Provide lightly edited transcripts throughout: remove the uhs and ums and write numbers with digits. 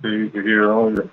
see you can hear on your.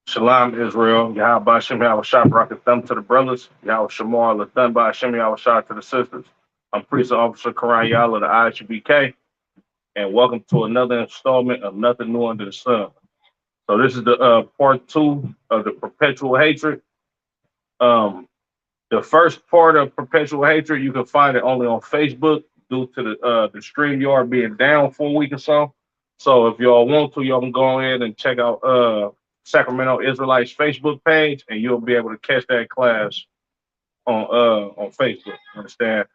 Shalom, Israel. Yahweh Bashem, Yahweh Shah, Rocket Thumb to the brothers. Yahweh Shamar, Lathan Bashem, Yahweh Shah to the sisters. I'm Priest Officer Karan Yala, the IHBK, and welcome to another installment of Nothing New Under the Sun. So this is the part two of the Perpetual Hatred. The first part of Perpetual Hatred, you can find it only on Facebook due to the StreamYard being down for a week or so. So if y'all want to, y'all can go ahead and check out Sacramento Israelites Facebook page, and you'll be able to catch that class on Facebook. Understand?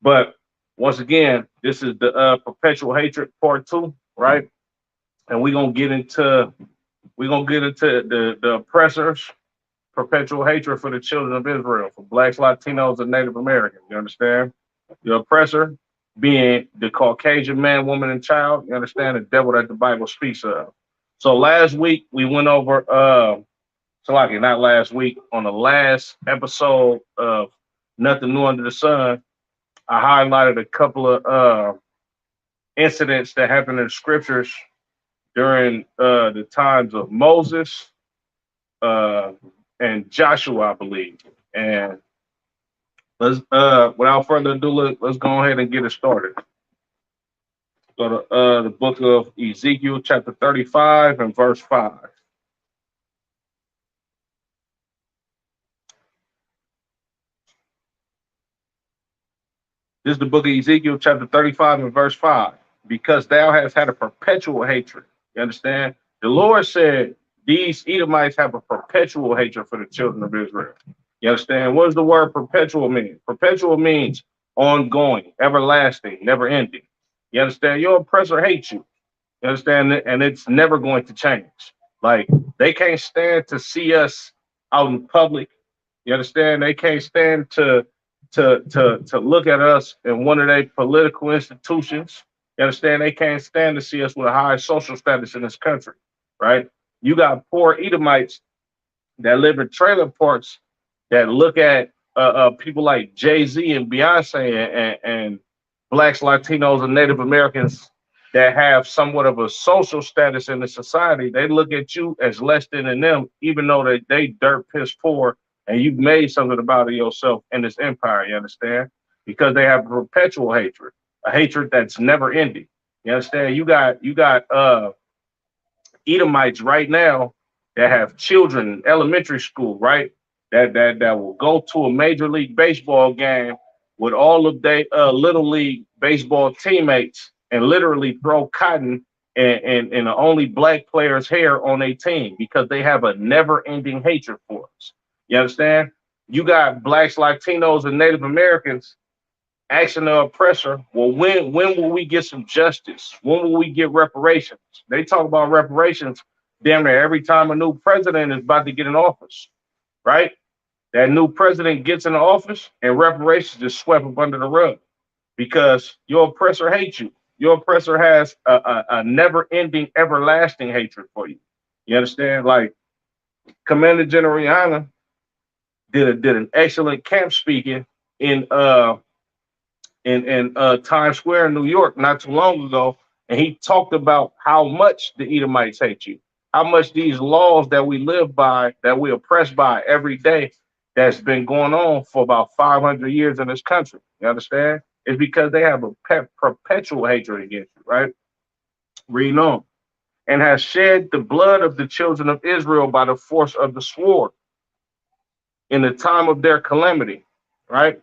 But once again, this is the Perpetual Hatred part two, right? And we're gonna get into the oppressors, perpetual hatred for the children of Israel, for blacks, Latinos, and Native Americans. You understand? The oppressor being the Caucasian man, woman, and child. You understand? The devil that the Bible speaks of. So last week we went over not last week, on the last episode of Nothing New Under the Sun, I highlighted a couple of incidents that happened in the scriptures during the times of Moses and Joshua, I believe. And let's without further ado, let's go ahead and get it started. Go to the book of Ezekiel, chapter 35 and verse 5. This is the book of Ezekiel, chapter 35 and verse 5. Because thou hast had a perpetual hatred. You understand? The Lord said these Edomites have a perpetual hatred for the children of Israel. You understand? What does the word perpetual mean? Perpetual means ongoing, everlasting, never ending. You understand? Your oppressor hates you. You understand? And it's never going to change. Like, they can't stand to see us out in public. You understand? They can't stand to look at us in one of their political institutions. You understand? They can't stand to see us with a high social status in this country, right? You got poor Edomites that live in trailer parks that look at people like Jay-Z and Beyonce and blacks, Latinos, and Native Americans that have somewhat of a social status in the society. They look at you as less than them, even though they dirt piss poor, and you've made something about it yourself in this empire. You understand? Because they have perpetual hatred, a hatred that's never ending. You understand? You got Edomites right now that have children in elementary school, right? That will go to a major league baseball game with all of their little league baseball teammates and literally throw cotton and the only black player's hair on a team because they have a never-ending hatred for us. You understand? You got blacks, Latinos, and Native Americans asking the oppressor, well, when will we get some justice? When will we get reparations? They talk about reparations damn near every time a new president is about to get in office, right? That new president gets in office and reparations is swept up under the rug because your oppressor hates you. Your oppressor has a never-ending, everlasting hatred for you. You understand? Like Commander General Rihanna did an excellent camp speaking in Times Square in New York not too long ago, and he talked about how much the Edomites hate you, how much these laws that we live by, that we oppress by every day, that's been going on for about 500 years in this country. You understand? It's because they have a perpetual hatred against you, right? Read on. And has shed the blood of the children of Israel by the force of the sword in the time of their calamity, right?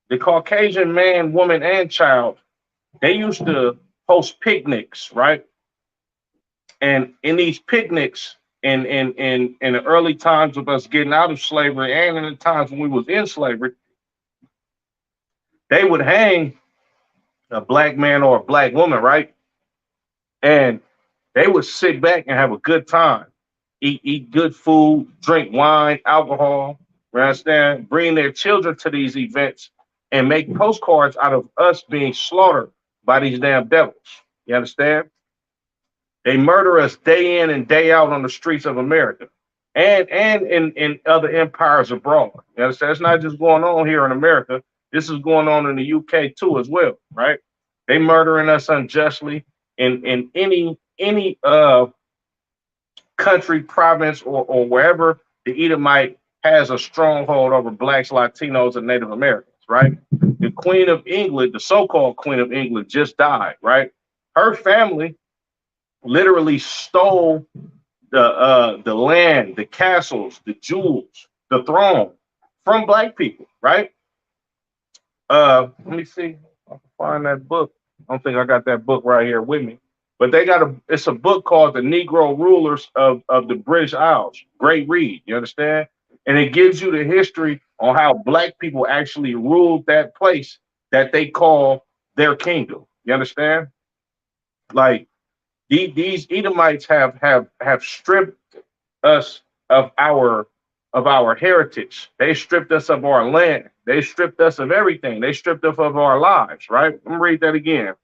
The Caucasian man, woman, and child, they used to host picnics, right? And in these picnics, in the early times of us getting out of slavery and in the times when we was in slavery, they would hang a black man or a black woman, right? And they would sit back and have a good time, eat good food, drink wine, alcohol. You understand? Bring their children to these events and make postcards out of us being slaughtered by these damn devils. You understand? They murder us day in and day out on the streets of America and in other empires abroad. You understand? It's not just going on here in America. This is going on in the UK too as well, right? They murdering us unjustly in any country, province, or wherever the Edomite has a stronghold over blacks, Latinos, and Native Americans, right? The Queen of England, the so-called Queen of England, just died, right? Her family literally stole the land, the castles, the jewels, the throne from black people, right? Let me see if I can find that book. I don't think I got that book right here with me, but it's a book called The Negro Rulers of the British Isles. Great read, you understand? And it gives you the history on how black people actually ruled that place that they call their kingdom. You understand? Like these Edomites have stripped us of our heritage. They stripped us of our land. They stripped us of everything. They stripped us of our lives, right? Let me read that again.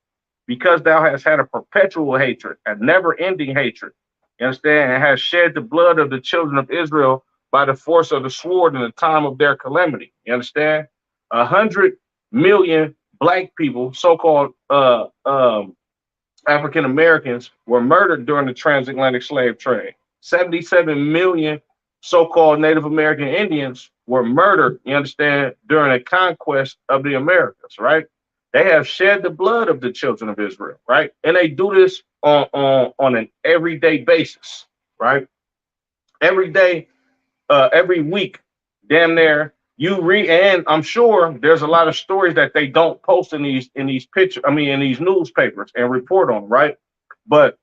Because thou hast had a perpetual hatred, a never-ending hatred, you understand, and has shed the blood of the children of Israel by the force of the sword in the time of their calamity. You understand? 100 million black people, so-called African Americans, were murdered during the transatlantic slave trade. 77 million so-called Native American Indians were murdered, you understand, during the conquest of the Americas, right? They have shed the blood of the children of Israel, right? And they do this on an everyday basis, right? Every day, every week, damn near you read, and I'm sure there's a lot of stories that they don't post in these pictures, in these newspapers and report on, right? But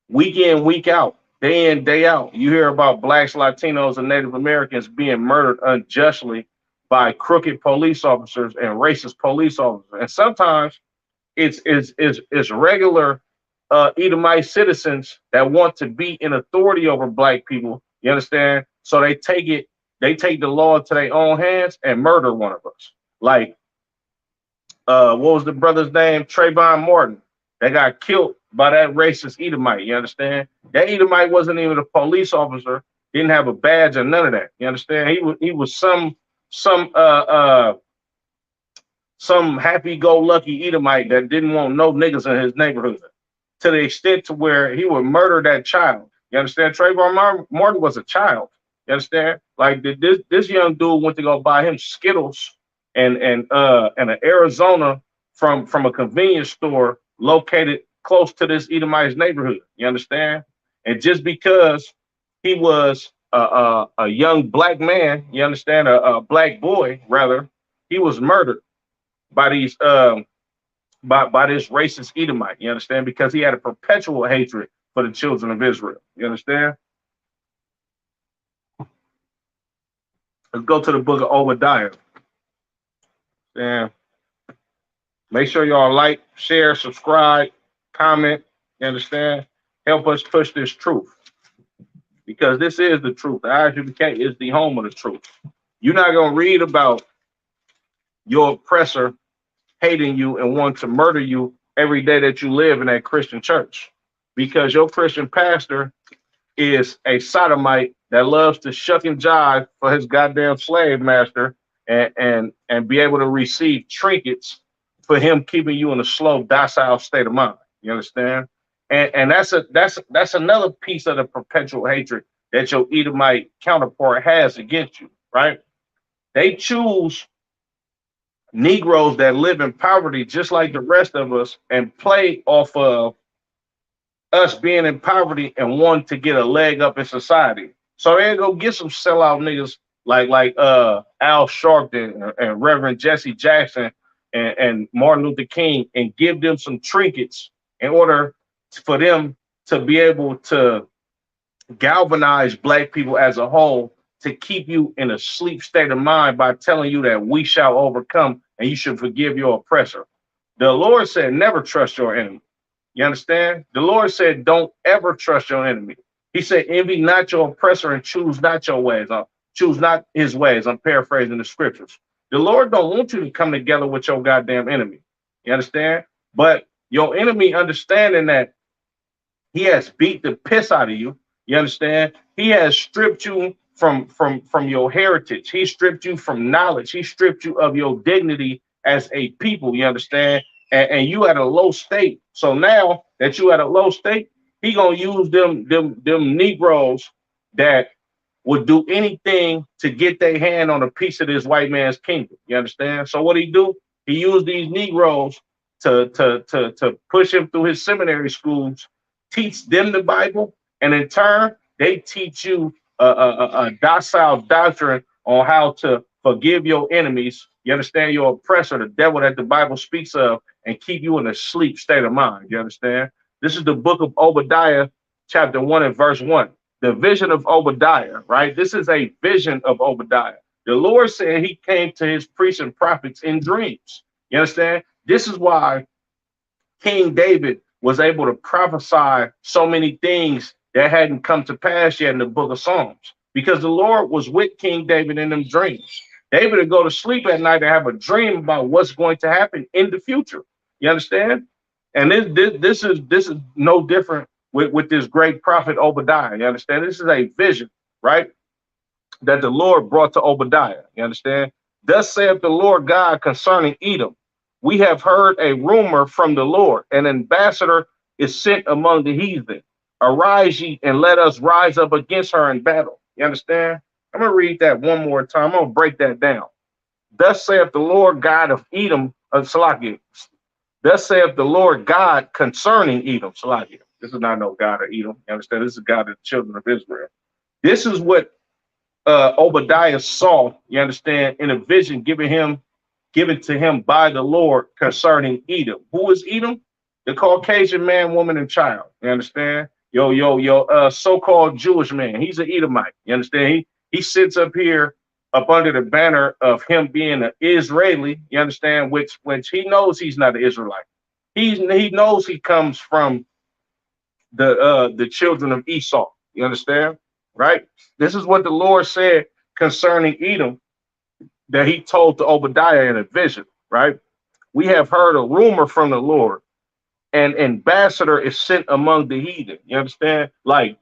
week in, week out, day in, day out, you hear about blacks, Latinos, and Native Americans being murdered unjustly by crooked police officers and racist police officers. And sometimes it's regular Edomite citizens that want to be in authority over black people. You understand? So they take the law into their own hands and murder one of us. Like, what was the brother's name? Trayvon Martin. They got killed by that racist Edomite. You understand? That Edomite wasn't even a police officer. Didn't have a badge or none of that. You understand? He was some happy-go-lucky Edomite that didn't want no niggas in his neighborhood, to the extent to where he would murder that child. You understand? Trayvon Martin was a child. You understand? Like this young dude went to go buy him Skittles and an Arizona from a convenience store located close to this Edomite's neighborhood. You understand? And just because he was a young black man, you understand, a black boy rather, he was murdered by these by this racist Edomite. You understand? Because he had a perpetual hatred for the children of Israel. You understand? Let's go to the book of Obadiah. And make sure y'all like, share, subscribe, comment. You understand? Help us push this truth. Because this is the truth. The IUPK is the home of the truth. You're not going to read about your oppressor hating you and wanting to murder you every day that you live in that Christian church. Because your Christian pastor is a sodomite that loves to shuck and jive for his goddamn slave master and be able to receive trinkets for him keeping you in a slow, docile state of mind. You understand? And that's another piece of the perpetual hatred that your Edomite counterpart has against you, right? They choose Negroes that live in poverty just like the rest of us and play off of us being in poverty and wanting to get a leg up in society. So they go get some sellout niggas like Al Sharpton and Reverend Jesse Jackson and Martin Luther King and give them some trinkets in order for them to be able to galvanize black people as a whole to keep you in a sleep state of mind by telling you that we shall overcome and you should forgive your oppressor. The Lord said, never trust your enemy. You understand? The Lord said, don't ever trust your enemy. He said, envy not your oppressor and choose not your ways. Choose not his ways. I'm paraphrasing the scriptures. The Lord don't want you to come together with your goddamn enemy. You understand? But your enemy understanding that he has beat the piss out of you. You understand? He has stripped you from your heritage. He stripped you from knowledge. He stripped you of your dignity as a people. You understand? And you at a low state. So now that you at a low state, he gonna use them Negroes that would do anything to get their hand on a piece of this white man's kingdom. You understand? So what he do? He used these Negroes to push him through his seminary schools, teach them the Bible, and in turn, they teach you a docile doctrine on how to forgive your enemies. You understand? Your oppressor, the devil that the Bible speaks of, and keep you in a sleep state of mind. You understand? This is the book of Obadiah, chapter 1 and verse 1. The vision of Obadiah, right? This is a vision of Obadiah. The Lord said he came to his priests and prophets in dreams. You understand? This is why King David was able to prophesy so many things that hadn't come to pass yet in the book of Psalms, because the Lord was with King David in them dreams. David would go to sleep at night and have a dream about what's going to happen in the future. You understand? And this is no different with this great prophet Obadiah. You understand? This is a vision, right, that the Lord brought to Obadiah. You understand? Thus saith the Lord God concerning Edom, we have heard a rumor from the Lord, an ambassador is sent among the heathen. Arise ye and let us rise up against her in battle. You understand? I'm going to read that one more time. I'm going to break that down. Thus saith the Lord God of Edom, Salakia. Thus saith the Lord God concerning Edom, Salakia. This is not no God of Edom. You understand? This is God of the children of Israel. This is what Obadiah saw, you understand, in a vision given to him by the Lord concerning Edom. Who is Edom? The Caucasian man, woman, and child. You understand? Your so-called Jewish man. He's an Edomite. You understand? He sits up here up under the banner of him being an Israeli. You understand? Which he knows he's not an Israelite. He knows he comes from the children of Esau. You understand? Right? This is what the Lord said concerning Edom that he told to Obadiah in a vision, right? We have heard a rumor from the Lord. An ambassador is sent among the heathen. You understand? Like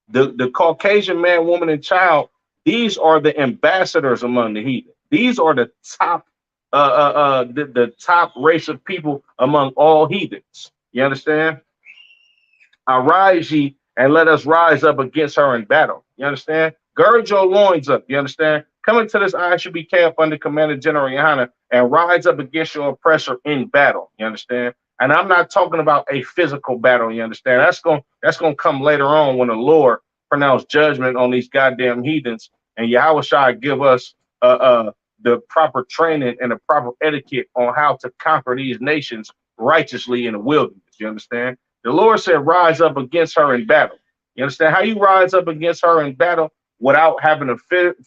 the Caucasian man, woman, and child, these are the ambassadors among the heathen. These are the top the top race of people among all heathens. You understand? Arise ye and let us rise up against her in battle. You understand? Gird your loins up. You understand? Come into this ISUBK up under Commander General Yohana and rise up against your oppressor in battle. You understand? And I'm not talking about a physical battle. You understand? That's gonna come later on when the Lord pronounced judgment on these goddamn heathens, and Yahweh shall give us the proper training and the proper etiquette on how to conquer these nations righteously in the wilderness. You understand? The Lord said, rise up against her in battle. You understand? How you rise up against her in battle without having a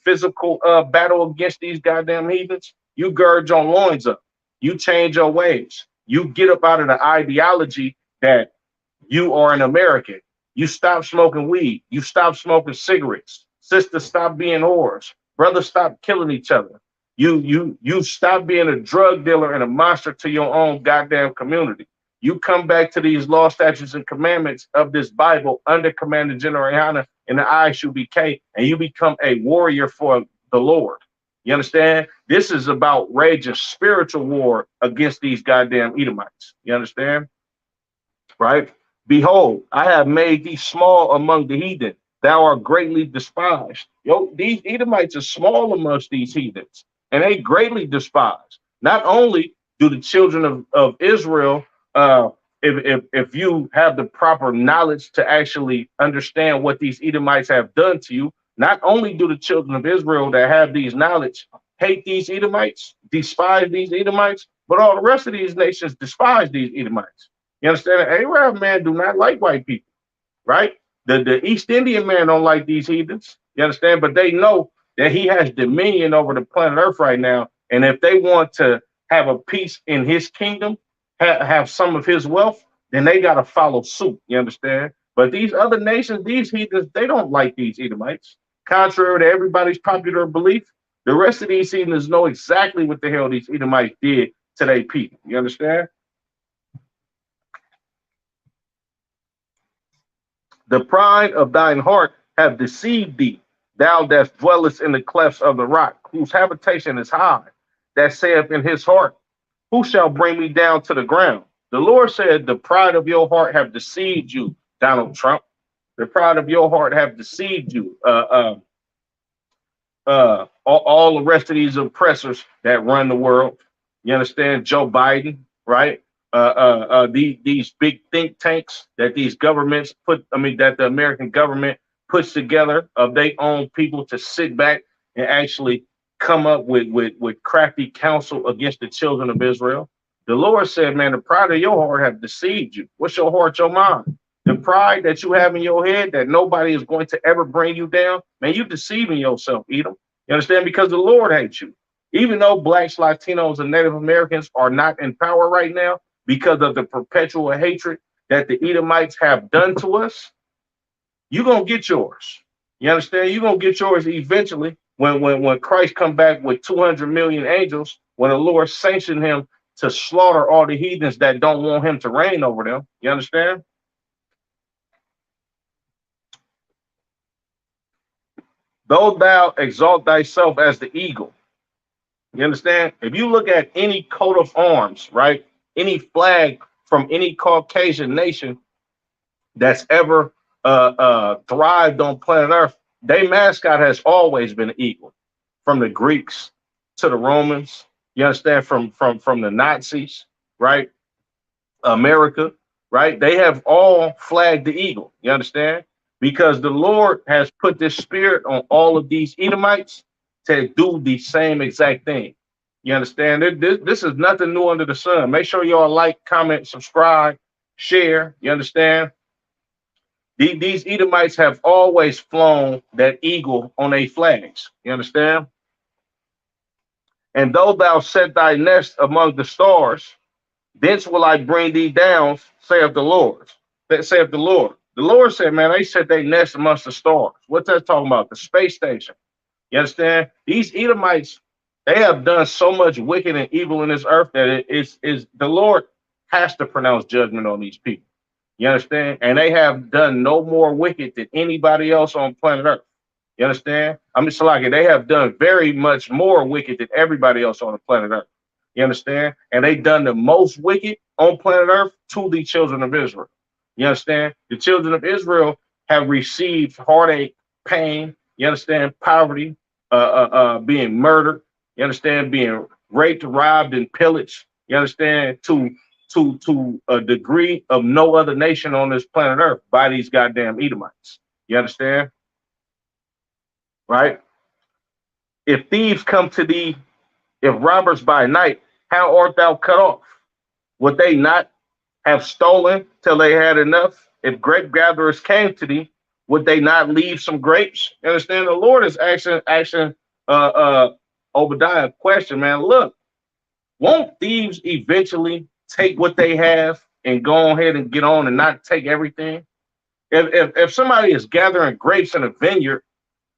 physical battle against these goddamn heathens? You gird your loins up. You change your ways. You get up out of the ideology that you are an American. You stop smoking weed. You stop smoking cigarettes. Sisters, stop being whores. Brothers, stop killing each other. You stop being a drug dealer and a monster to your own goddamn community. You come back to these law, statutes, and commandments of this Bible under Commander General Yohana in the ISUBK, and you become a warrior for the Lord. You understand? This is about raging spiritual war against these goddamn Edomites. You understand? Right? Behold, I have made thee small among the heathen. Thou art greatly despised. Yo, these Edomites are small amongst these heathens, and they greatly despised. Not only do the children of Israel, if you have the proper knowledge to actually understand what these Edomites have done to you, not only do the children of Israel that have these knowledge hate these Edomites, despise these Edomites, but all the rest of these nations despise these Edomites. You understand? The Arab man do not like white people, right? The East Indian man don't like these heathens. You understand? But they know that he has dominion over the planet Earth right now, And if they want to have a piece in his kingdom, have some of his wealth, then they got to follow suit. You understand? But these other nations, these heathens, they don't like these Edomites. Contrary to everybody's popular belief, the rest of these heathens know exactly what the hell these Edomites did to their people. You understand? The pride of thine heart have deceived thee, thou that dwellest in the clefts of the rock, whose habitation is high, that saith in his heart, who shall bring me down to the ground? The Lord said, the pride of your heart have deceived you, Donald Trump. The pride of your heart have deceived you. All the rest of these oppressors that run the world. You understand? Joe Biden, right? These big think tanks that these governments that the American government puts together of their own people to sit back and actually come up with crafty counsel against the children of Israel. The Lord said, man, the pride of your heart have deceived you. What's your heart, your mind? The pride that you have in your head that nobody is going to ever bring you down, man, you deceiving yourself, Edom. You understand? Because the Lord hates you. Even though blacks, Latinos, and Native Americans are not in power right now because of the perpetual hatred that the Edomites have done to us, you're going to get yours. You understand? You're going to get yours eventually when Christ come back with 200 million angels, when the Lord sanctioned him to slaughter all the heathens that don't want him to reign over them. You understand? Though thou exalt thyself as the eagle. You understand? If you look at any coat of arms, right? Any flag from any Caucasian nation that's ever thrived on planet Earth, their mascot has always been an eagle. From the Greeks to the Romans, you understand? From the Nazis, right? America, right? They have all flagged the eagle. You understand? Because the Lord has put this spirit on all of these Edomites to do the same exact thing. You understand? This is nothing new under the sun. Make sure y'all like, comment, subscribe, share. You understand? These Edomites have always flown that eagle on their flags. You understand? And though thou set thy nest among the stars, thence will I bring thee down, saith the Lord. Saith the Lord. The Lord said, man, they set their nest amongst the stars. What's that talking about? The space station. You understand? These Edomites, they have done so much wicked and evil in this earth that it is the Lord has to pronounce judgment on these people. You understand? And they have done no more wicked than anybody else on planet Earth. You understand? I mean, Salaki, they have done very much more wicked than everybody else on the planet Earth. You understand? And they done the most wicked on planet Earth to the children of Israel. You understand? The children of Israel have received heartache, pain. You understand? Poverty, being murdered. You understand? Being raped, robbed, and pillaged. You understand? To a degree of no other nation on this planet Earth by these goddamn Edomites. You understand? Right? If thieves come to thee, if robbers by night, how art thou cut off? Would they not have stolen till they had enough? If grape gatherers came to thee, would they not leave some grapes? You understand? The Lord is asking Obadiah a question, man. Look, won't thieves eventually take what they have and go ahead and get on and not take everything? If somebody is gathering grapes in a vineyard,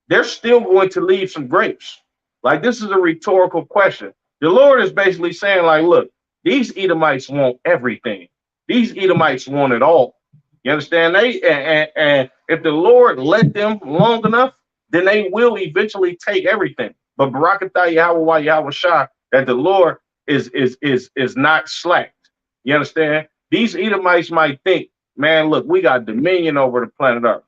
they're still going to leave some grapes. Like, this is a rhetorical question. The Lord is basically saying, like, look, these Edomites want everything. These Edomites want it all. You understand? And if the Lord let them long enough, then they will eventually take everything. But Barakatah Yahweh Yahweh Shah, that the Lord is not slacked. You understand? These Edomites might think, man, look, we got dominion over the planet Earth.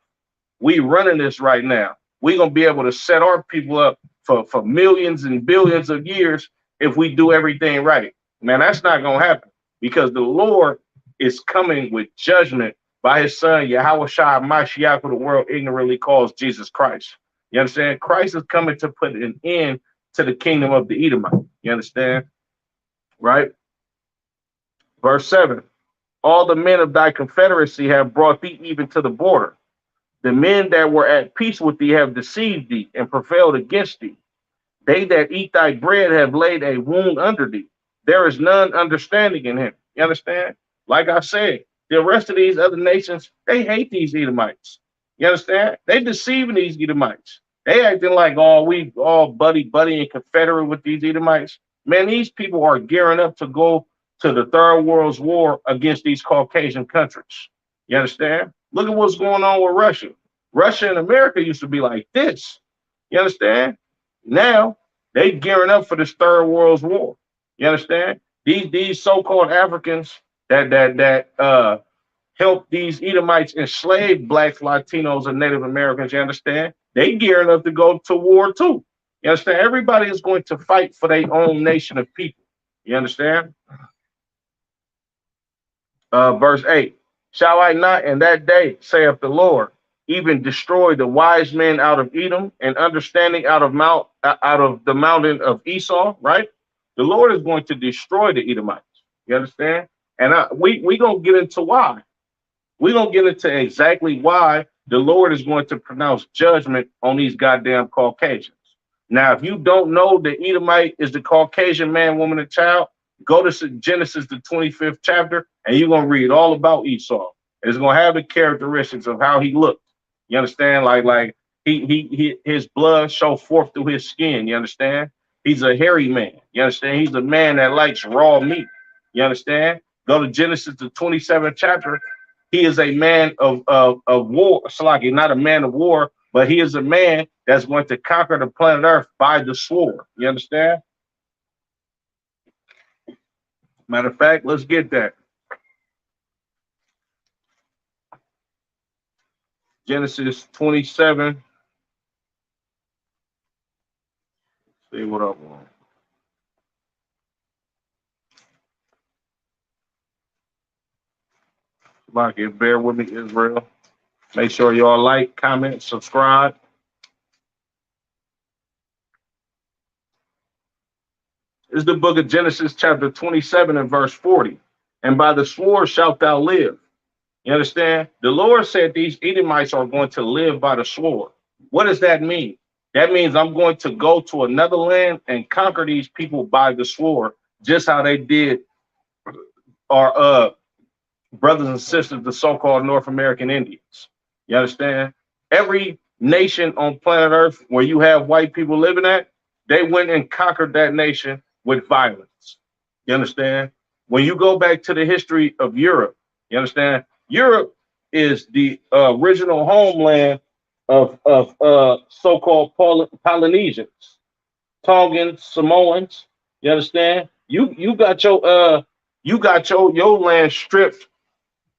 We running this right now. We're going to be able to set our people up for millions and billions of years if we do everything right. Man, that's not going to happen, because the Lord is coming with judgment by his son, Yahweh Shah Mashiach, who the world ignorantly calls Jesus Christ. You understand? Christ is coming to put an end to the kingdom of the Edomite. You understand? Right? Verse 7. All the men of thy confederacy have brought thee even to the border. The men that were at peace with thee have deceived thee and prevailed against thee. They that eat thy bread have laid a wound under thee. There is none understanding in him. You understand? Like I said, the rest of these other nations, they hate these Edomites. You understand? They deceiving these Edomites. They acting like, oh, we all buddy and confederate with these Edomites. Man, these people are gearing up to go to the Third World War against these Caucasian countries. You understand? Look at what's going on with Russia. Russia and America used to be like this. You understand? Now they gearing up for this Third World War. You understand? These so-called Africans that help these Edomites enslave blacks, Latinos, and Native Americans. You understand? They gearing up to go to war too. You understand? Everybody is going to fight for their own nation of people. You understand? Verse 8. Shall I not in that day, saith the Lord, even destroy the wise men out of Edom and understanding out of the mountain of Esau, right? The Lord is going to destroy the Edomites. You understand? And we gonna get into why. We're gonna get into exactly why the Lord is going to pronounce judgment on these goddamn Caucasians. Now, if you don't know the Edomite is the Caucasian man, woman, and child, go to Genesis, the 25th chapter, and you're gonna read all about Esau. It's gonna have the characteristics of how he looked. You understand? Like his blood show forth through his skin. You understand? He's a hairy man. You understand? He's a man that likes raw meat. You understand? Go to Genesis, the 27th chapter. He is a man of war. Salaki, not a man of war, but he is a man that's going to conquer the planet Earth by the sword. You understand? Matter of fact, let's get that. Genesis 27. See what I want. Like it, bear with me, Israel. Make sure y'all like, comment, subscribe. It's the book of Genesis, chapter 27 and verse 40. And by the sword shalt thou live. You understand? The Lord said these Edomites are going to live by the sword. What does that mean? That means I'm going to go to another land and conquer these people by the sword, just how they did our brothers and sisters, the so-called North American Indians. You understand? Every nation on planet Earth where you have white people living at, they went and conquered that nation with violence. You understand? When you go back to the history of Europe, you understand? Europe is the original homeland of so-called Polynesians, Tongans, Samoans. You understand? You got your land stripped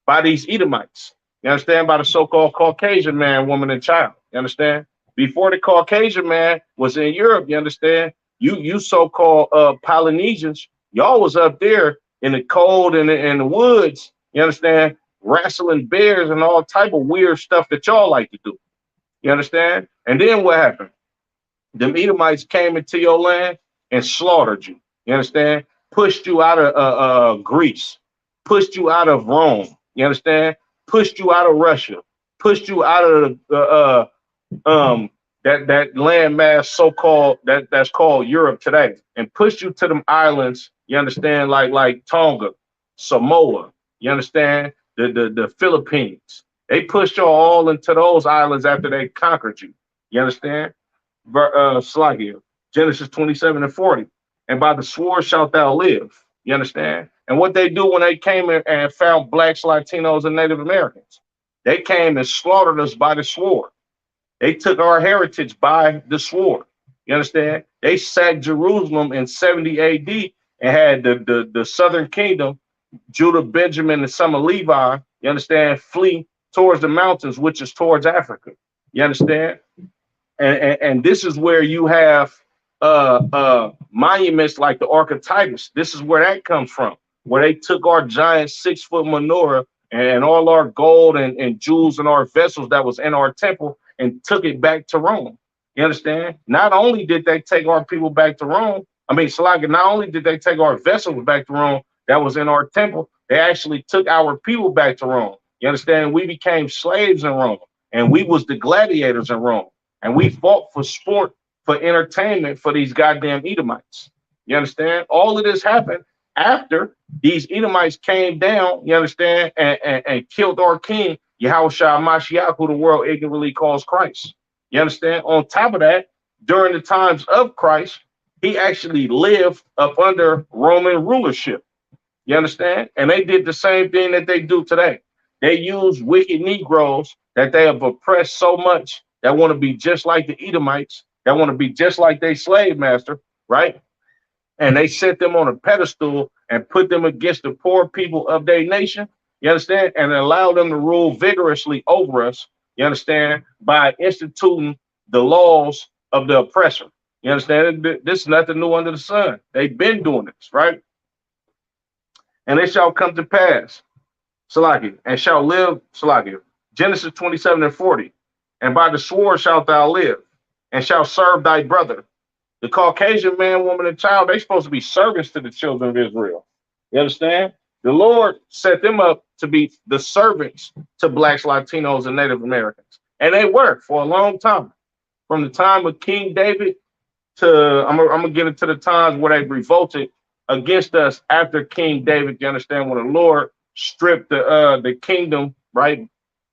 by these Edomites. You understand? By the so-called Caucasian man, woman, and child. You understand? Before the Caucasian man was in Europe, you understand? You so-called Polynesians, y'all was up there in the cold and in the woods, you understand? Wrestling bears and all type of weird stuff that y'all like to do. You understand? And then what happened? The Edomites came into your land and slaughtered you. You understand? Pushed you out of Greece, pushed you out of Rome. You understand? Pushed you out of Russia, pushed you out of that landmass so-called that's called Europe today, and pushed you to them islands. You understand? Like Tonga, Samoa. You understand? The Philippines. They pushed you all into those islands after they conquered you. You understand? Genesis 27 and 40. And by the sword shalt thou live. You understand? And what they do when they came in and found blacks, Latinos, and Native Americans, they came and slaughtered us by the sword. They took our heritage by the sword. You understand? They sacked Jerusalem in 70 AD and had the southern kingdom, Judah, Benjamin, and some of Levi, you understand, flee towards the mountains, which is towards Africa. You understand? And this is where you have monuments like the Ark of Titus. This is where that comes from, where they took our giant 6-foot menorah and all our gold and jewels and our vessels that was in our temple and took it back to Rome. You understand? Not only did they take our people back to Rome, not only did they take our vessels back to Rome that was in our temple, they actually took our people back to Rome. You understand? We became slaves in Rome, and we was the gladiators in Rome, and we fought for sport for entertainment for these goddamn Edomites. You understand? All of this happened after these Edomites came down, you understand, and killed our king, Yahushua Mashiach, who the world ignorantly calls Christ. You understand? On top of that, during the times of Christ, he actually lived up under Roman rulership. You understand? And they did the same thing that they do today. They use wicked Negroes that they have oppressed so much that want to be just like the Edomites, that want to be just like their slave master, right? And they set them on a pedestal and put them against the poor people of their nation. You understand? And allow them to rule vigorously over us. You understand? By instituting the laws of the oppressor. You understand? This is nothing new under the sun. They've been doing this, right? And it shall come to pass, Salaki, and shall live, Salaki, Genesis 27:40. And by the sword shalt thou live, and shall serve thy brother. The Caucasian man, woman, and child, they're supposed to be servants to the children of Israel. You understand? The Lord set them up to be the servants to blacks, Latinos, and Native Americans. And they were for a long time. From the time of King David to, I'm gonna get into the times where they revolted against us after King David. You understand? When the Lord stripped the kingdom, right?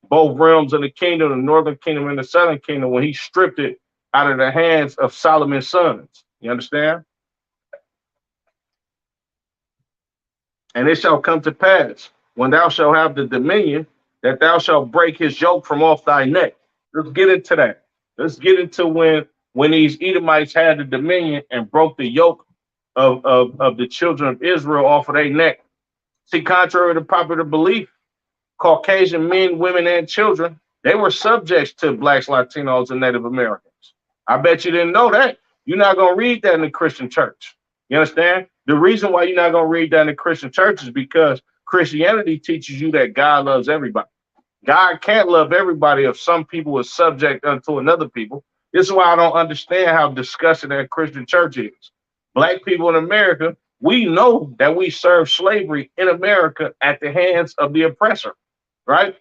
Both realms of the kingdom, the northern kingdom and the southern kingdom, when he stripped it out of the hands of Solomon's sons. You understand? And it shall come to pass, when thou shalt have the dominion, that thou shalt break his yoke from off thy neck. Let's get into that. Let's get into when these Edomites had the dominion and broke the yoke of the children of Israel off of their neck. See, contrary to popular belief, Caucasian men, women, and children, they were subjects to blacks, Latinos, and Native Americans. I bet you didn't know that. You're not going to read that in the Christian church. You understand? The reason why you're not going to read that in the Christian church is because Christianity teaches you that God loves everybody. God can't love everybody if some people are subject unto another people. This is why I don't understand how disgusting that Christian church is. Black people in America, we know that we serve slavery in America at the hands of the oppressor, right?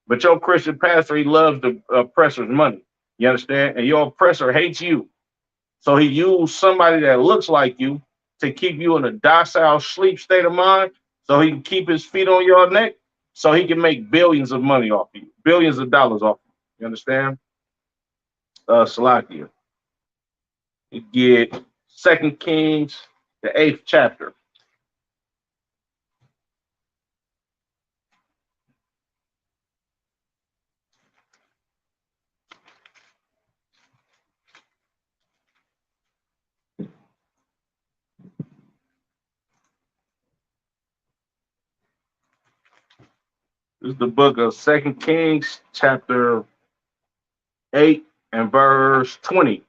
But your Christian pastor, he loves the oppressor's money. You understand? And your oppressor hates you. So he used somebody that looks like you to keep you in a docile sleep state of mind so he can keep his feet on your neck so he can make billions of money off you, billions of dollars off you. You understand? Salakia. You get 2 Kings, the 8th chapter. This is the book of 2 Kings, chapter 8 and verse 20.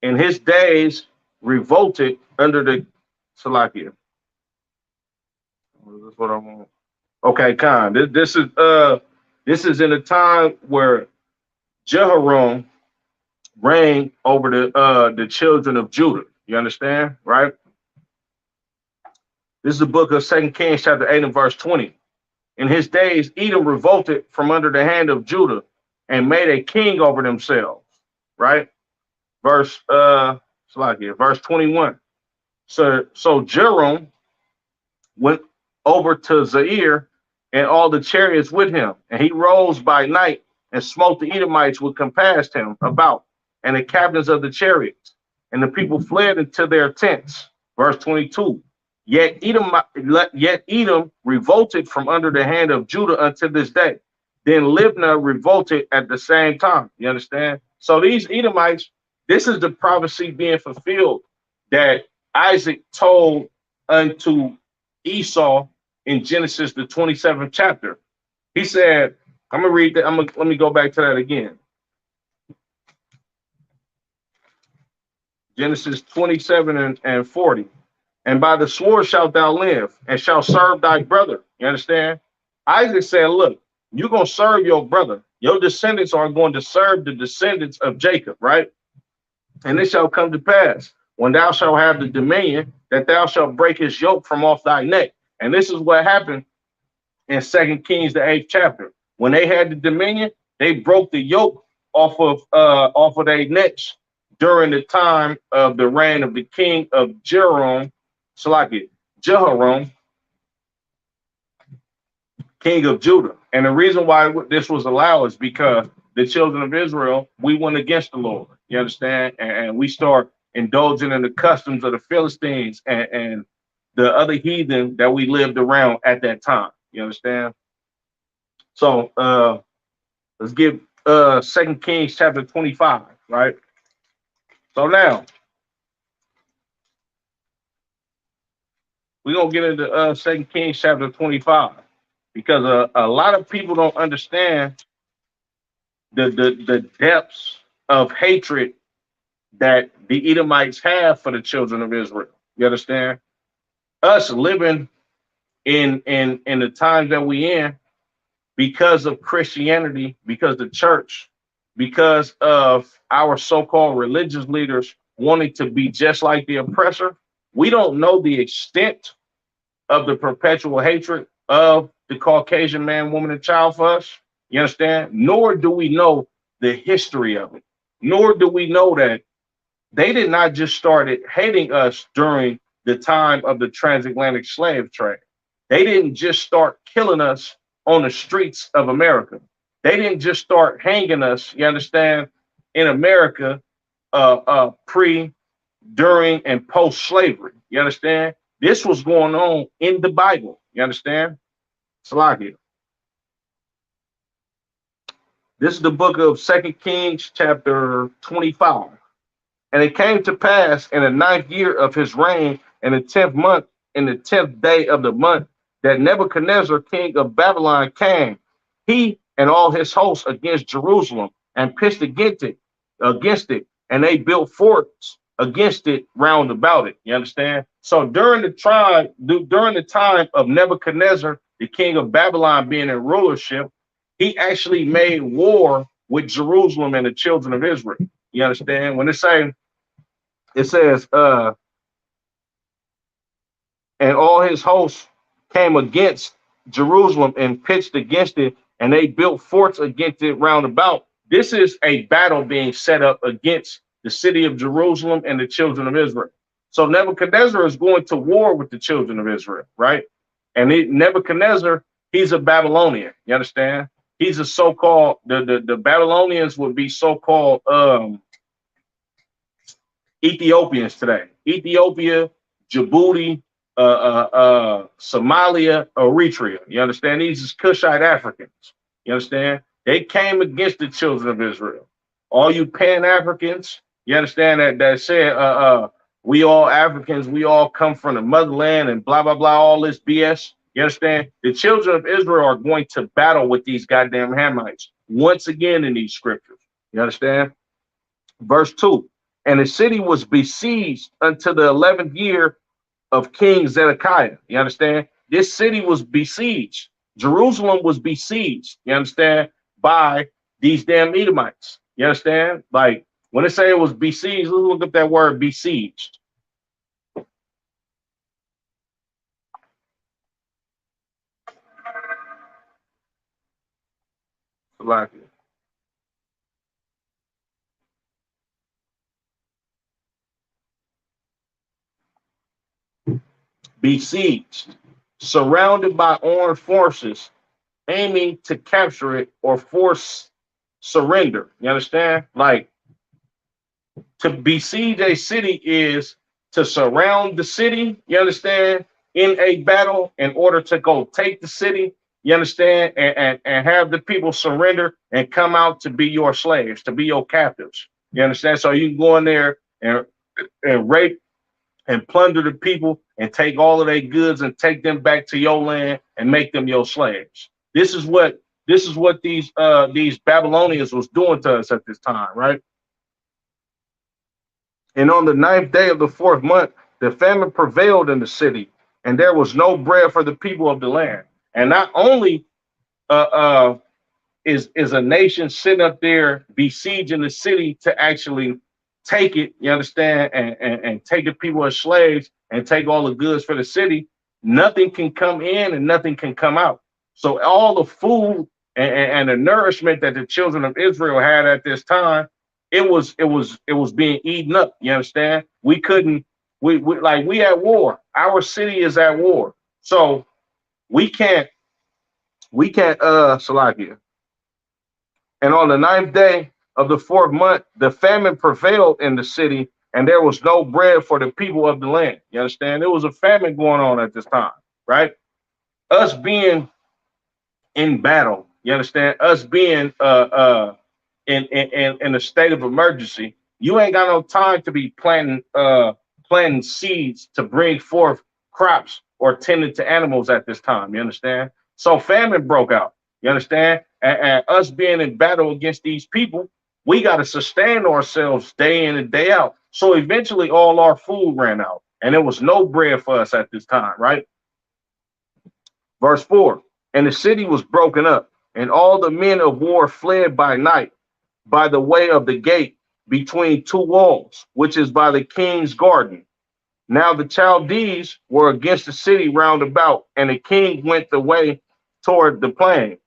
In his days revolted under the Salakia. This is what I want. Okay, Khan. This is in a time where Jehoram reigned over the children of Judah. You understand, right? This is the book of 2 Kings, chapter 8 and verse 20. In his days, Edom revolted from under the hand of Judah and made a king over themselves, right? Verse 21. So Jehoram went over to Zaire and all the chariots with him, and he rose by night and smote the Edomites which compassed him about, and the captains of the chariots, and the people fled into their tents. Verse 22. Yet Edom revolted from under the hand of Judah unto this day. Then Libnah revolted at the same time. You understand? So these Edomites, this is the prophecy being fulfilled that Isaac told unto Esau in Genesis, the 27th chapter. He said, I'm gonna read that. Let me go back to that again. Genesis 27 and 40. And by the sword shalt thou live, and shalt serve thy brother. You understand? Isaac said, look, you're going to serve your brother. Your descendants are going to serve the descendants of Jacob, right? And it shall come to pass, when thou shalt have the dominion, that thou shalt break his yoke from off thy neck. And this is what happened in 2 Kings, the 8th chapter. When they had the dominion, they broke the yoke off of their necks during the time of the reign of the king of Jehoram, Jehoram, king of Judah. And the reason why this was allowed is because the children of Israel, we went against the Lord. You understand? And we start indulging in the customs of the Philistines and the other heathen that we lived around at that time. You understand? So let's get 2 Kings chapter 25, right? So now we're gonna get into 2 Kings chapter 25 because a lot of people don't understand the depths of hatred that the Edomites have for the children of Israel. You understand? Us living in the times that we in because of Christianity, because the church, because of our so-called religious leaders wanting to be just like the oppressor, we don't know the extent of the perpetual hatred of the Caucasian man, woman, and child for us. You understand? Nor do we know the history of it. Nor do we know that they did not just started hating us during the time of the transatlantic slave trade. They didn't just start killing us on the streets of America. They didn't just start hanging us, you understand, in America pre, during, and post-slavery. You understand? This was going on in the Bible. You understand? Salakia. This is the book of 2 Kings, chapter 25. And it came to pass in the 9th year of his reign, in the 10th month, in the 10th day of the month, that Nebuchadnezzar, king of Babylon, came, he and all his hosts, against Jerusalem, and pitched against it, and they built forts against it round about it. You understand? So during the time of Nebuchadnezzar, the king of Babylon, being in rulership, he actually made war with Jerusalem and the children of Israel. You understand? When it says, and all his hosts came against Jerusalem and pitched against it, and they built forts against it round about. This is a battle being set up against the city of Jerusalem and the children of Israel. So Nebuchadnezzar is going to war with the children of Israel, right? And Nebuchadnezzar, he's a Babylonian. You understand? He's a so-called, the Babylonians would be so-called Ethiopians today. Ethiopia, Djibouti, Somalia, Eritrea. You understand? These is Cushite Africans. You understand? They came against the children of Israel. All you Pan-Africans, you understand that said, we all Africans, we all come from the motherland and blah, blah, blah, all this BS. You understand? The children of Israel are going to battle with these goddamn Hamites once again in these scriptures. You understand? Verse 2. And the city was besieged until the 11th year of King Zedekiah. You understand? This city was besieged. Jerusalem was besieged. You understand? By these damn Edomites. You understand? Like when they say it was besieged, let's look up that word besieged. Like it. Besieged, surrounded by armed forces, aiming to capture it or force surrender. You understand? Like to besiege a city is to surround the city, you understand, in a battle in order to go take the city, you understand, and have the people surrender and come out to be your slaves, to be your captives. You understand? So you can go in there and rape and plunder the people and take all of their goods and take them back to your land and make them your slaves. This is what these Babylonians was doing to us at this time, right? And on the 9th day of the 4th month, the famine prevailed in the city, and there was no bread for the people of the land. And not only is a nation sitting up there besieging the city to actually take it, you understand, and take the people as slaves and take all the goods for the city, nothing can come in and nothing can come out. So all the food and the nourishment that the children of Israel had at this time it was being eaten up. You understand? We couldn't. We at war. Our city is at war. So we can't Salakia. And on the ninth day of the fourth month, the famine prevailed in the city, and there was no bread for the people of the land. You understand? There was a famine going on at this time, right? Us being in battle, you understand? Us being in a state of emergency, you ain't got no time to be planting seeds to bring forth crops or tending to animals at this time. You understand? So famine broke out. You understand? And us being in battle against these people, we got to sustain ourselves day in and day out. So eventually, all our food ran out, and there was no bread for us at this time. Right? Verse 4. And the city was broken up, and all the men of war fled by night by the way of the gate between two walls, which is by the king's garden. Now the Chaldees were against the city round about, and the king went the way toward the plain.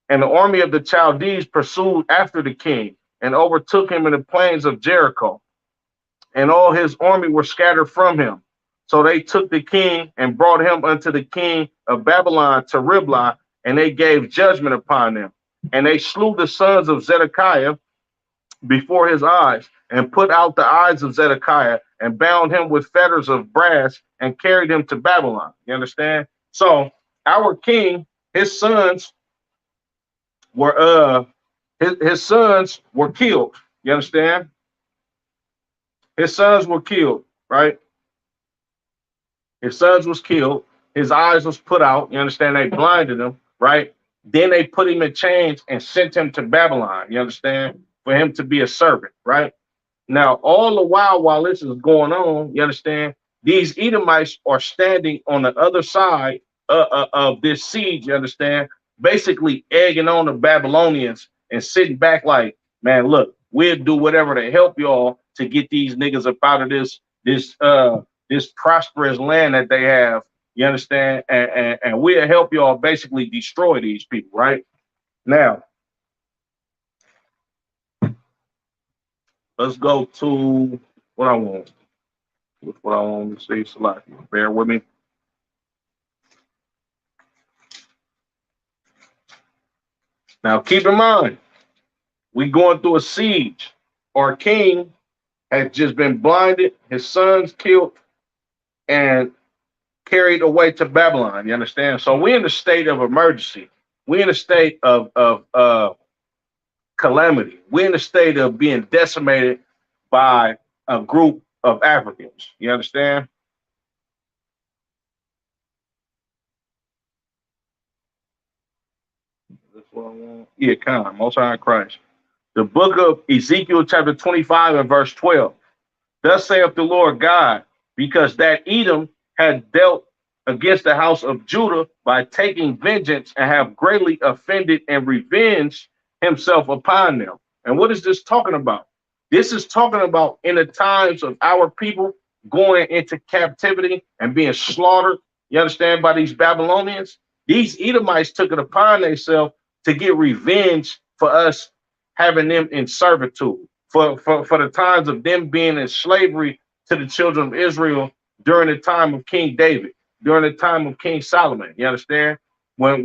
And the army of the Chaldees pursued after the king and overtook him in the plains of Jericho. And all his army were scattered from him. So they took the king and brought him unto the king of Babylon to Riblah, and they gave judgment upon them. And they slew the sons of Zedekiah before his eyes, and put out the eyes of Zedekiah, and bound him with fetters of brass, and carried him to Babylon. You understand? So our king, his sons were his sons were killed. You understand? His sons were killed, right? His sons was killed. His eyes was put out. You understand? They blinded him, right? Then they put him in chains and sent him to Babylon. You understand? For him to be a servant, right? Now, all the while this is going on, you understand? These Edomites are standing on the other side of this siege. You understand? Basically egging on the Babylonians and sitting back like, man, look, we'll do whatever to help y'all to get these niggas up out of this prosperous land that they have. You understand? And we'll help y'all basically destroy these people, right? Now, let's go to what I want. What I want to say, Salaki. Bear with me. Now, keep in mind, we going through a siege. Our king has just been blinded, his sons killed, and carried away to Babylon. You understand? So we're in a state of emergency. We're in a state of calamity. We're in a state of being decimated by a group of Africans. You understand? That's what I want. Yeah, kind of. Most High Christ. The book of Ezekiel, chapter 25 and verse 12. Thus saith the Lord God, because that Edom had dealt against the house of Judah by taking vengeance and have greatly offended and revenged himself upon them. And what is this talking about? This is talking about in the times of our people going into captivity and being slaughtered, you understand, by these Babylonians. These Edomites took it upon themselves to get revenge for us having them in servitude, for the times of them being in slavery to the children of Israel during the time of King David, during the time of King Solomon. You understand? When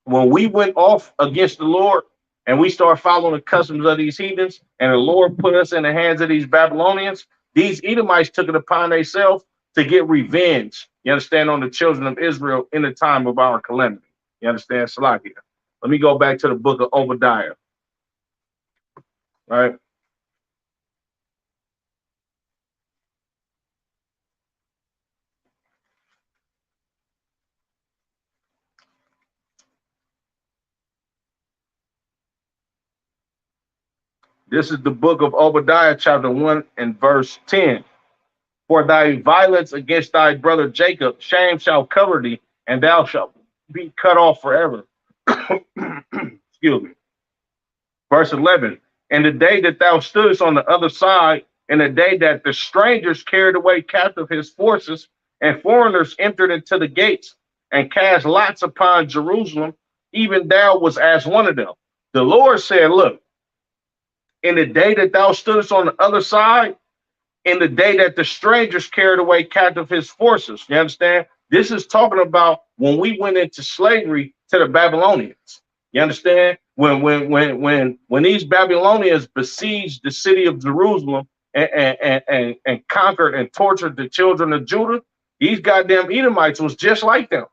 we went off against the Lord and we started following the customs of these heathens, and the Lord put us in the hands of these Babylonians, these Edomites took it upon themselves to get revenge, you understand, on the children of Israel in the time of our calamity. You understand? Salakia. Let me go back to the book of Obadiah. Right? This is the book of Obadiah, chapter 1 and verse 10. For thy violence against thy brother Jacob, shame shall cover thee, and thou shalt be cut off forever. Excuse me. Verse 11. And the day that thou stoodest on the other side, and the day that the strangers carried away captive his forces, and foreigners entered into the gates, and cast lots upon Jerusalem, even thou was as one of them. The Lord said, look, In the day that thou stoodest on the other side, in the day that the strangers carried away captive his forces. You understand? This is talking about when we went into slavery to the Babylonians. You understand? When these Babylonians besieged the city of Jerusalem and conquered and tortured the children of Judah, these goddamn Edomites was just like them.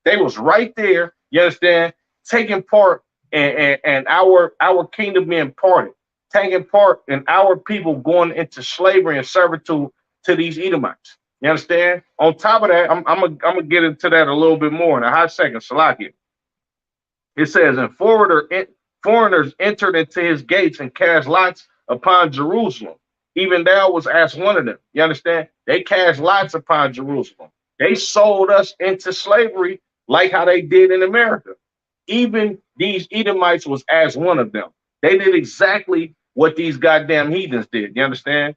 They was right there, you understand, taking part and our kingdom being parted, taking part in our people going into slavery and servitude to these Edomites. You understand? On top of that, I'm gonna get into that a little bit more in a hot second. Salakia. It says, and foreigners entered into his gates and cast lots upon Jerusalem. Even thou was as one of them. You understand? They cast lots upon Jerusalem. They sold us into slavery like how they did in America. Even these Edomites was as one of them. They did exactly what these goddamn heathens did. You understand?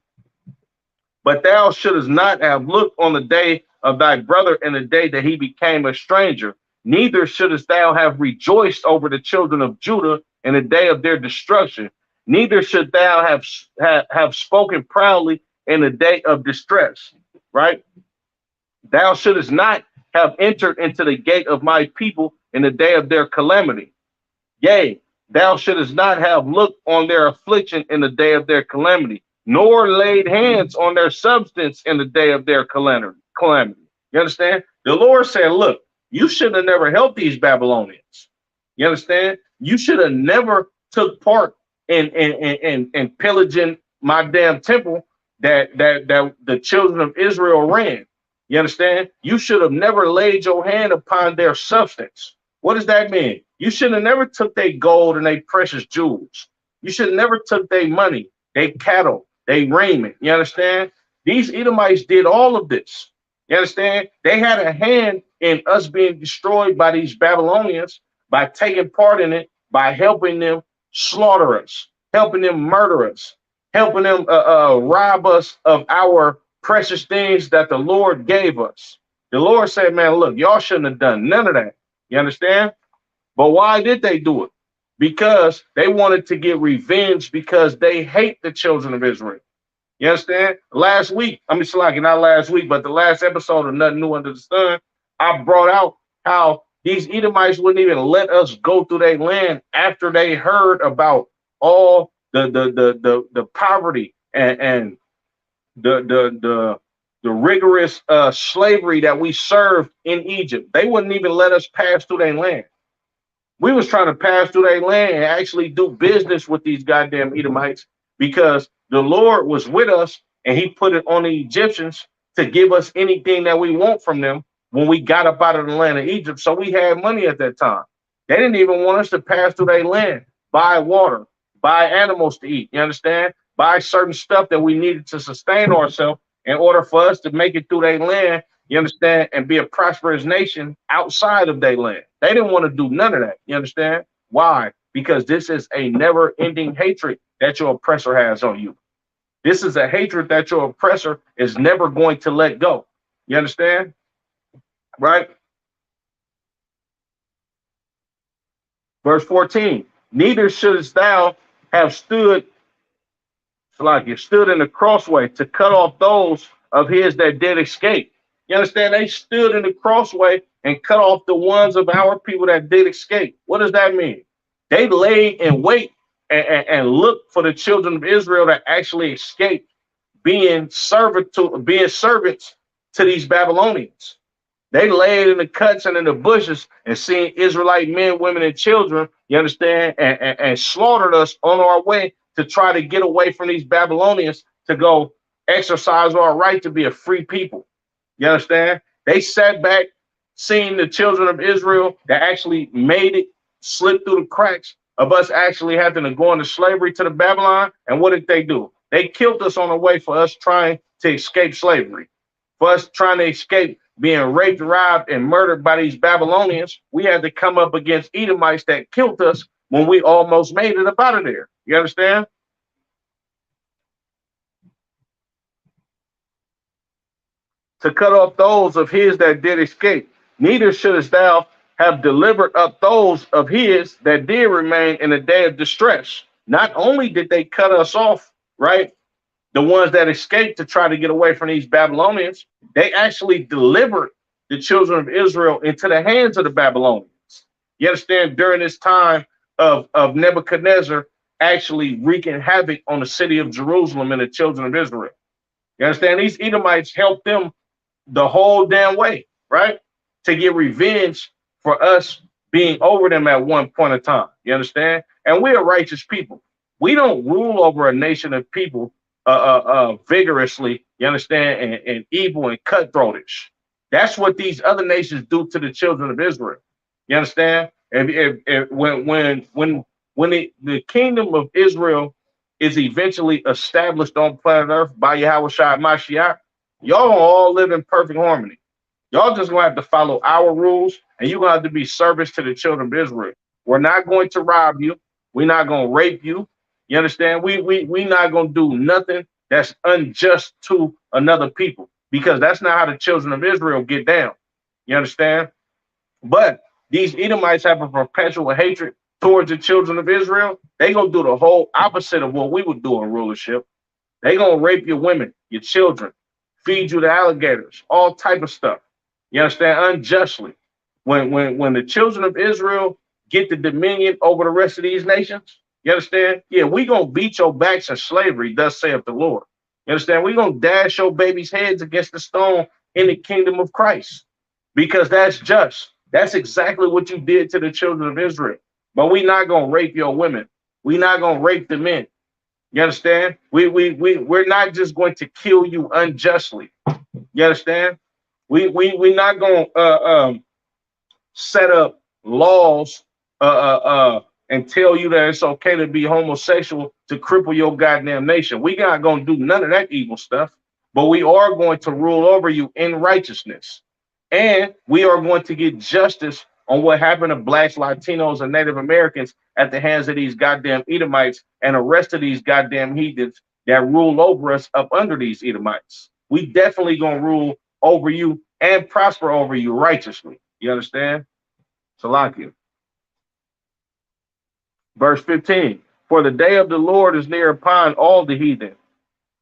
But thou shouldest not have looked on the day of thy brother in the day that he became a stranger. Neither shouldest thou have rejoiced over the children of Judah in the day of their destruction. Neither should thou have spoken proudly in the day of distress. Right? Thou shouldest not have entered into the gate of my people in the day of their calamity. Yea, thou shouldest not have looked on their affliction in the day of their calamity, nor laid hands on their substance in the day of their calamity. You understand? The Lord said, look, you should have never helped these Babylonians. You understand? You should have never took part in pillaging my damn temple that the children of Israel ran. You understand? You should have never laid your hand upon their substance. What does that mean? You should have never took their gold and their precious jewels. You should have never took their money, their cattle, their raiment. You understand? These Edomites did all of this. You understand? They had a hand in us being destroyed by these Babylonians by taking part in it, by helping them slaughter us, helping them murder us, helping them rob us of our precious things that the Lord gave us. The Lord said, man, look, y'all shouldn't have done none of that. You understand? But why did they do it? Because they wanted to get revenge because they hate the children of Israel. You understand? Last week, I mean, not last week, but the last episode of Nothing New Under the Sun, I brought out how these Edomites wouldn't even let us go through their land after they heard about all the poverty and the rigorous slavery that we served in Egypt. They wouldn't even let us pass through their land. We was trying to pass through their land and actually do business with these goddamn Edomites because the Lord was with us and he put it on the Egyptians to give us anything that we want from them when we got up out of the land of Egypt. So we had money at that time. They didn't even want us to pass through their land, buy water, buy animals to eat. You understand? Buy certain stuff that we needed to sustain ourselves in order for us to make it through their land, you understand, and be a prosperous nation outside of their land. They didn't want to do none of that. You understand? Why? Because this is a never-ending hatred that your oppressor has on you. This is a hatred that your oppressor is never going to let go. You understand? Right? Verse 14, neither shouldst thou have stood in the crossway to cut off those of his that did escape. You understand? They stood in the crossway and cut off the ones of our people that did escape. What does that mean? They laid in wait and looked for the children of Israel that actually escaped being servants to these Babylonians. They laid in the cuts and in the bushes and seen Israelite men, women, and children, you understand, and slaughtered us on our way to try to get away from these Babylonians to go exercise our right to be a free people. You understand? They sat back, seeing the children of Israel that actually made it, slip through the cracks of us actually having to go into slavery to the Babylon. And what did they do? They killed us on the way for us trying to escape slavery, for us trying to escape being raped, robbed, and murdered by these Babylonians. We had to come up against Edomites that killed us when we almost made it up out of there. You understand? To cut off those of his that did escape. Neither shouldest thou have delivered up those of his that did remain in the day of distress. Not only did they cut us off, right? The ones that escaped to try to get away from these Babylonians, they actually delivered the children of Israel into the hands of the Babylonians. You understand? During this time of Nebuchadnezzar actually wreaking havoc on the city of Jerusalem and the children of Israel. You understand? These Edomites helped them the whole damn way, right? To get revenge for us being over them at one point in time. You understand? And we're righteous people. We don't rule over a nation of people vigorously, you understand, and evil and cutthroatish. That's what these other nations do to the children of Israel. You understand? When the kingdom of Israel is eventually established on planet Earth by Yahweh Shai Mashiach, y'all gonna all live in perfect harmony. Y'all just gonna have to follow our rules, and you're gonna have to be servants to the children of Israel. We're not going to rob you. We're not gonna rape you. You understand? We not gonna do nothing that's unjust to another people, because that's not how the children of Israel get down. You understand? But these Edomites have a perpetual hatred towards the children of Israel. They gonna do the whole opposite of what we would do in rulership. They gonna rape your women, your children, feed you to alligators, all type of stuff. You understand? Unjustly. When the children of Israel get the dominion over the rest of these nations, you understand? Yeah, we gonna beat your backs in slavery, thus saith the Lord. You understand? We gonna dash your babies' heads against the stone in the kingdom of Christ, because that's just. That's exactly what you did to the children of Israel. But we not gonna rape your women. We not gonna rape the men. You understand? We're not just going to kill you unjustly. You understand? We not gonna set up laws and tell you that it's okay to be homosexual to cripple your goddamn nation. We not gonna do none of that evil stuff, but we are going to rule over you in righteousness. And we are going to get justice on what happened to blacks, Latinos, and Native Americans at the hands of these goddamn Edomites and the rest of these goddamn heathens that rule over us up under these Edomites. We definitely gonna rule over you and prosper over you righteously. You understand? Salakia. Verse 15. For the day of the Lord is near upon all the heathen.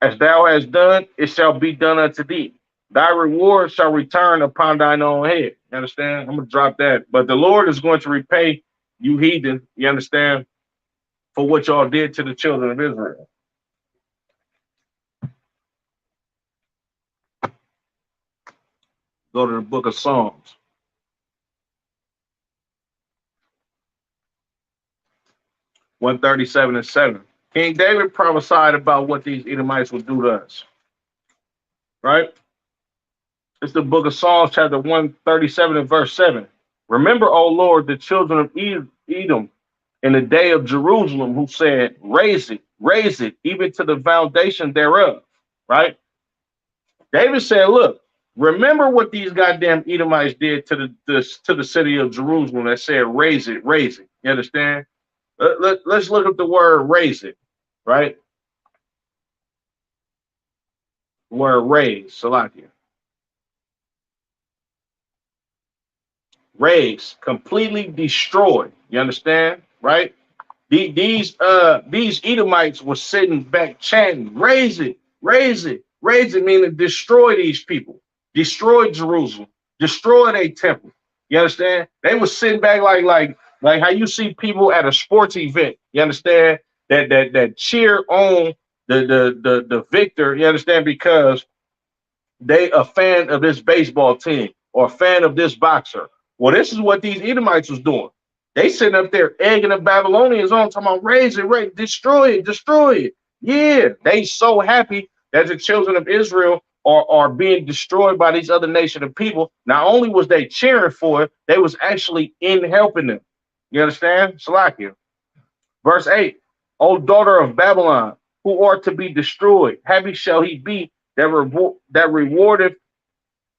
As thou hast done, it shall be done unto thee. Thy reward shall return upon thine own head. You understand? I'm gonna drop that. But the Lord is going to repay you heathen, you understand, for what y'all did to the children of Israel. Go to the book of Psalms. One 137:7. King David prophesied about what these Edomites would do to us. Right? It's the book of Psalms, chapter 137 and verse 7. Remember, O Lord, the children of Edom in the day of Jerusalem, who said, raise it, even to the foundation thereof. Right? David said, look, remember what these goddamn Edomites did to the city of Jerusalem that said, raise it. You understand? Let's look at the word raise it, right? Word raise, Salakia. Raise, completely destroyed. You understand, right? These Edomites were sitting back chanting, raise it, meaning destroy these people, destroy Jerusalem, destroy their temple. You understand? They were sitting back like how you see people at a sports event. You understand? That cheer on the victor. You understand? Because they a fan of this baseball team or a fan of this boxer. Well, this is what these Edomites was doing. They sitting up there egging the Babylonians on, talking about raise it, destroy it. Yeah, they so happy that the children of Israel are being destroyed by these other nation of people. Not only was they cheering for it, they was actually in helping them. You understand? Salakia. Verse 8. O daughter of Babylon, who are to be destroyed, happy shall he be that rewardeth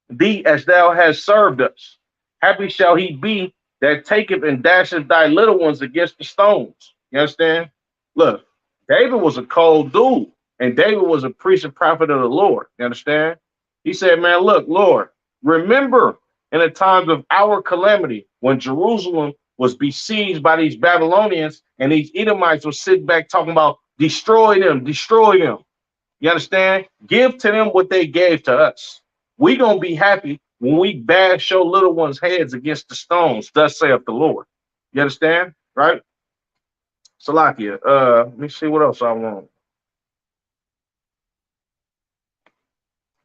thee as thou hast served us. Happy shall he be that taketh and dasheth thy little ones against the stones. You understand? Look, David was a cold dude, and David was a priest and prophet of the Lord. You understand? He said, man, look, Lord, remember in the times of our calamity when Jerusalem was besieged by these Babylonians, and these Edomites were sitting back talking about destroy them, destroy them. You understand? Give to them what they gave to us. We gonna be happy when we bash your little ones' heads against the stones, thus saith the Lord. You understand? Right? Salakia. Let me see what else I want.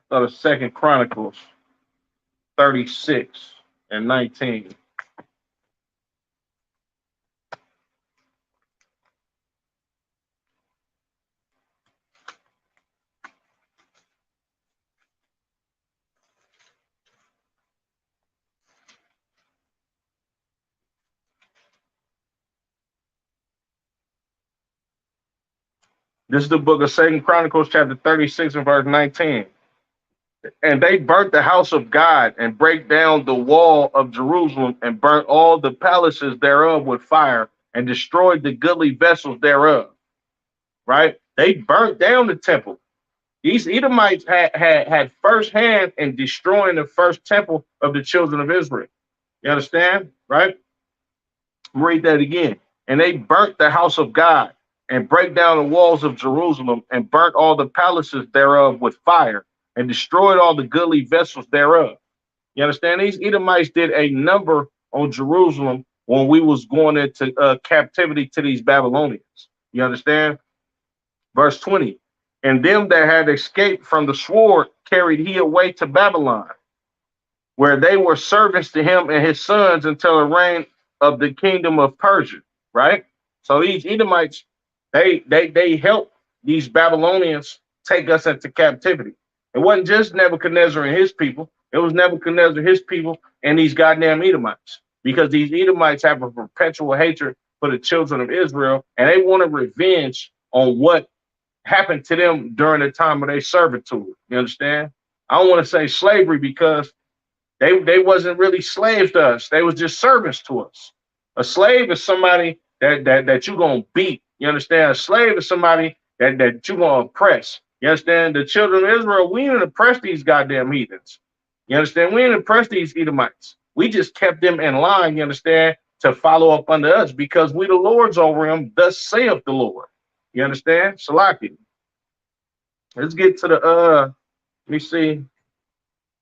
The Second Chronicles 36 and 19. This is the book of Second Chronicles, chapter 36 and verse 19. And they burnt the house of God and break down the wall of Jerusalem and burnt all the palaces thereof with fire and destroyed the goodly vessels thereof. Right? They burnt down the temple. These Edomites had first hand in destroying the first temple of the children of Israel. You understand? Right? Read that again. And they burnt the house of God and break down the walls of Jerusalem and burnt all the palaces thereof with fire and destroyed all the goodly vessels thereof. You understand? These Edomites did a number on Jerusalem when we was going into captivity to these Babylonians. You understand? Verse 20. And them that had escaped from the sword carried he away to Babylon, where they were servants to him and his sons until the reign of the kingdom of Persia. Right? So these Edomites, they helped these Babylonians take us into captivity. It wasn't just Nebuchadnezzar and his people. It was Nebuchadnezzar, his people, and these goddamn Edomites. Because these Edomites have a perpetual hatred for the children of Israel, and they wanted revenge on what happened to them during the time of their servitude. You understand? I don't want to say slavery because they wasn't really slaves to us. They was just servants to us. A slave is somebody that you're gonna beat. You understand? A slave is somebody that you're gonna oppress. You understand? The children of Israel, we didn't oppress these goddamn heathens. You understand? We didn't oppress these Edomites. We just kept them in line, you understand, to follow up under us because we the Lord's over them, thus saith the Lord. You understand? Salaki. Let's get to the let me see.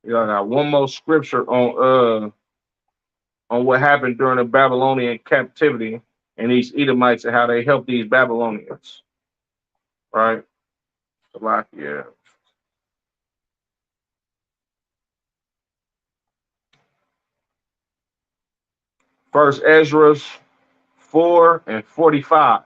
Yeah, I got one more scripture on what happened during the Babylonian captivity and these Edomites and how they helped these Babylonians. Right? Salakia. First Ezra 4 and 45.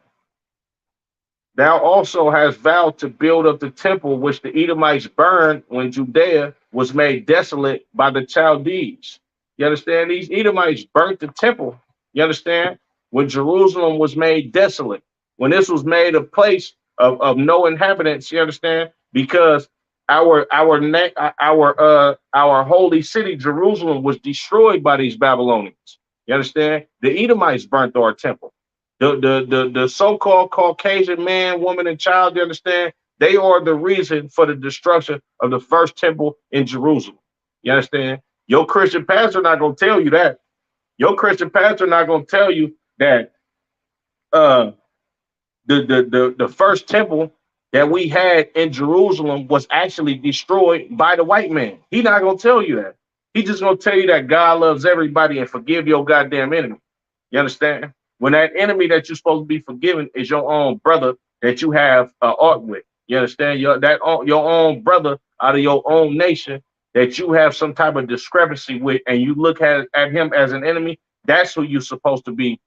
Thou also hast vowed to build up the temple which the Edomites burned when Judea was made desolate by the Chaldees. You understand? These Edomites burnt the temple. You understand? When Jerusalem was made desolate, when this was made a place of no inhabitants. You understand? Because our holy city Jerusalem was destroyed by these Babylonians. You understand? The Edomites burnt our temple. The so-called Caucasian man, woman, and child, you understand? They are the reason for the destruction of the first temple in Jerusalem. You understand? Your Christian pastor not gonna tell you that. Your Christian pastor not gonna tell you that the first temple that we had in Jerusalem was actually destroyed by the white man. He not gonna tell you that. He just gonna tell you that God loves everybody and forgive your goddamn enemy. You understand? When that enemy that you're supposed to be forgiving is your own brother that you have art with. You understand? Your own brother out of your own nation that you have some type of discrepancy with, and you look at him as an enemy. That's who you're supposed to be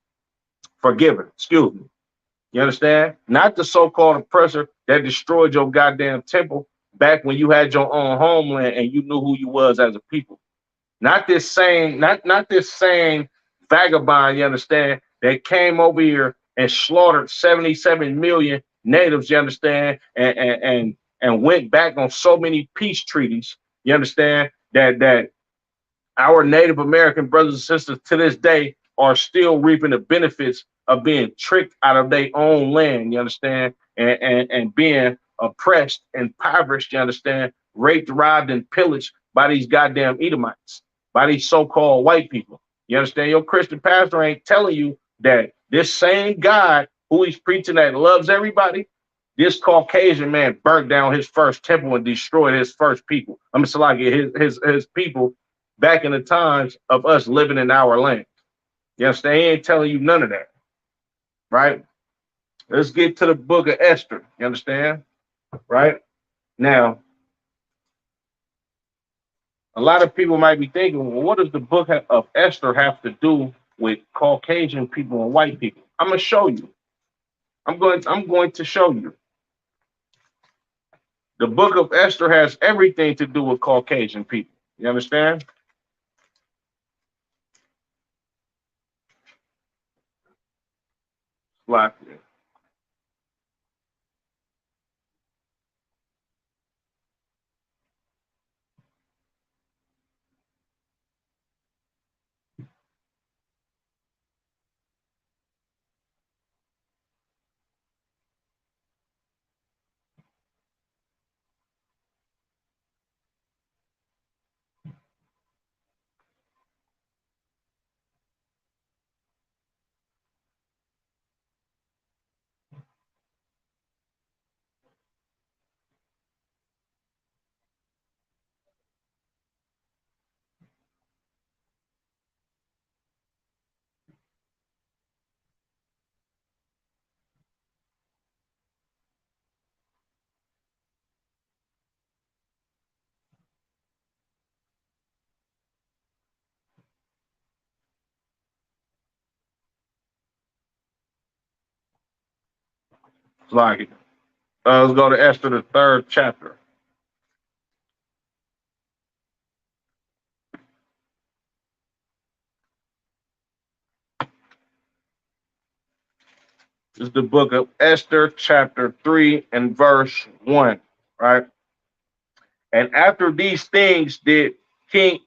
forgiving. Excuse me. You understand? Not the so-called oppressor that destroyed your goddamn temple back when you had your own homeland and you knew who you was as a people. Not this same vagabond, you understand, that came over here and slaughtered 77 million natives, you understand, and went back on so many peace treaties, you understand, that our Native American brothers and sisters to this day are still reaping the benefits of being tricked out of their own land, you understand, and being oppressed, impoverished, you understand, raped, robbed, and pillaged by these goddamn Edomites, by these so-called white people. You understand? Your Christian pastor ain't telling you that this same God who he's preaching that loves everybody, this Caucasian man burnt down his first temple and destroyed his first people. I'm just like his people back in the times of us living in our land. You understand? He ain't telling you none of that, right? Let's get to the book of Esther. You understand? Right? Now, a lot of people might be thinking, well, what does the book of Esther have to do with Caucasian people and white people? I'm gonna show you. I'm going to show you. The book of Esther has everything to do with Caucasian people. You understand? Like it. Like it. Let's go to Esther, the third chapter. This is the book of Esther, chapter 3 and verse 1, right? And after these things did King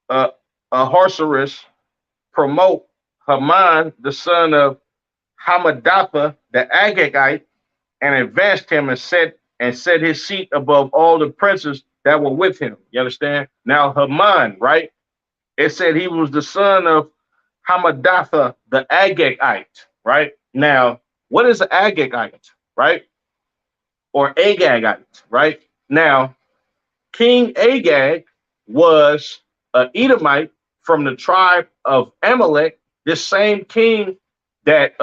uh, Ahasuerus promote Haman, the son of Hammedatha, the Agagite, and advanced him and set his seat above all the princes that were with him. You understand? Now Haman, right? It said he was the son of Hammedatha, the Agagite, right? Now, what is an Agagite, right? Or Agagite, right? Now, King Agag was an Edomite from the tribe of Amalek, this same king that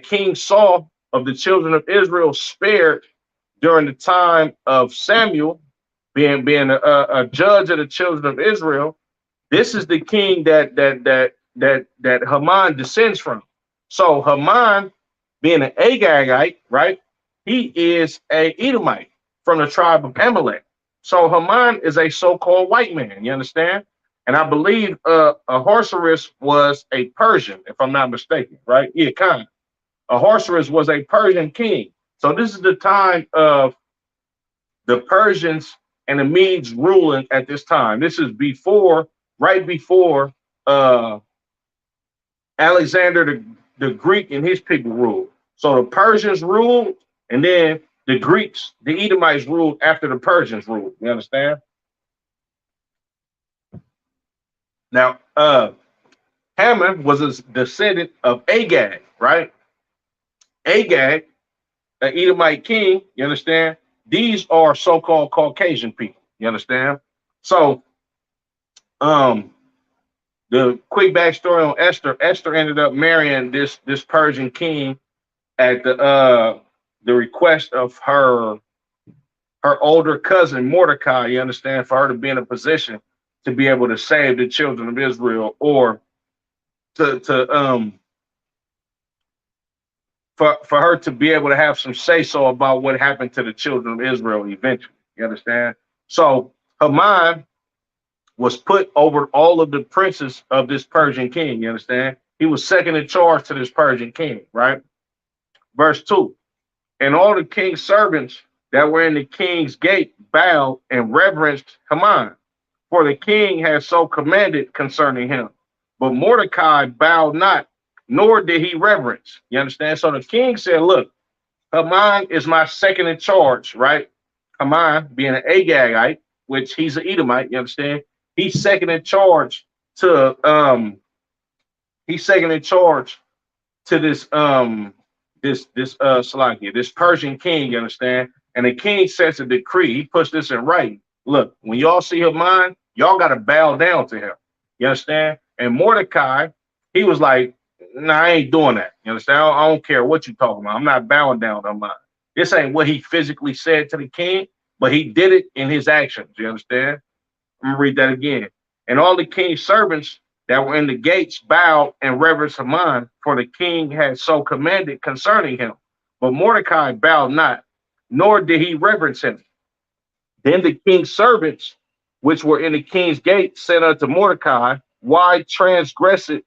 King Saul of the children of Israel spared during the time of Samuel, being a judge of the children of Israel. This is the king that Haman descends from. So Haman, being an Agagite, right? He is a Edomite from the tribe of Amalek. So Haman is a so-called white man. You understand? And I believe Ahasuerus was a Persian, if I'm not mistaken, right? Yeah, kind of. Ahasuerus was a Persian king. So this is the time of the Persians and the Medes ruling at this time. This is right before uh, Alexander the Greek and his people ruled. So the Persians ruled, and then the Greeks, the Edomites ruled after the Persians ruled. You understand? Now, Haman was a descendant of Agag, right? Agag, an Edomite king, you understand? These are so-called Caucasian people, you understand? So, the quick backstory on Esther: Esther ended up marrying this Persian king at the request of her older cousin Mordecai. You understand? For her to be in a position to be able to save the children of Israel, or to for her to be able to have some say so about what happened to the children of Israel eventually. You understand? So Haman was put over all of the princes of this Persian king. You understand? He was second in charge to this Persian king, right? Verse 2. And all the king's servants that were in the king's gate bowed and reverenced Haman, for the king had so commanded concerning him. But Mordecai bowed not, nor did he reverence. You understand? So the king said, look, Haman is my second in charge, right? Haman being an Agagite, which he's an Edomite, you understand? He's second in charge to He's second in charge to this Persian king, you understand? And the king sets a decree. He puts this in writing. Look, when y'all see Haman, y'all gotta bow down to him. You understand? And Mordecai, he was like, nah, I ain't doing that. You understand? I don't care what you talking about. I'm not bowing down to Haman. This ain't what he physically said to the king, but he did it in his actions. You understand? I'm gonna read that again. And all the king's servants that were in the gates bowed and reverenced Haman, for the king had so commanded concerning him. But Mordecai bowed not, nor did he reverence him. Then the king's servants, which were in the king's gate, said unto Mordecai, why transgress it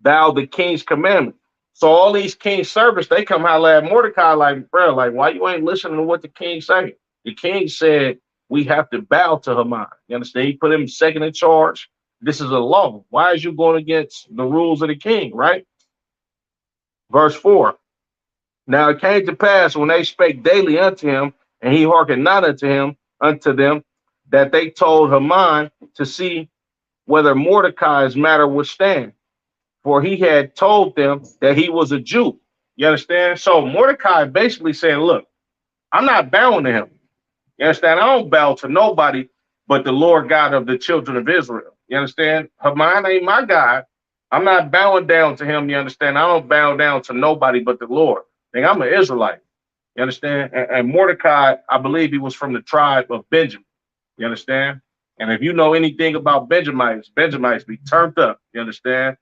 thou the king's commandment? So all these king's servants, they come holler at Mordecai like, bro, like, why you ain't listening to what the king say? The king said, we have to bow to Haman. You understand? He put him second in charge. This is a law. Why is you going against the rules of the king, right? Verse 4. Now it came to pass when they spake daily unto him, and he hearkened not unto them, that they told Haman to see whether Mordecai's matter would stand. For he had told them that he was a Jew. You understand? So Mordecai basically said, look, I'm not bowing to him. You understand? I don't bow to nobody but the Lord God of the children of Israel. You understand? Haman ain't my God. I'm not bowing down to him. You understand? I don't bow down to nobody but the Lord. I'm an Israelite. You understand? And Mordecai, I believe he was from the tribe of Benjamin. You understand? And if you know anything about Benjamites be turned up. You understand?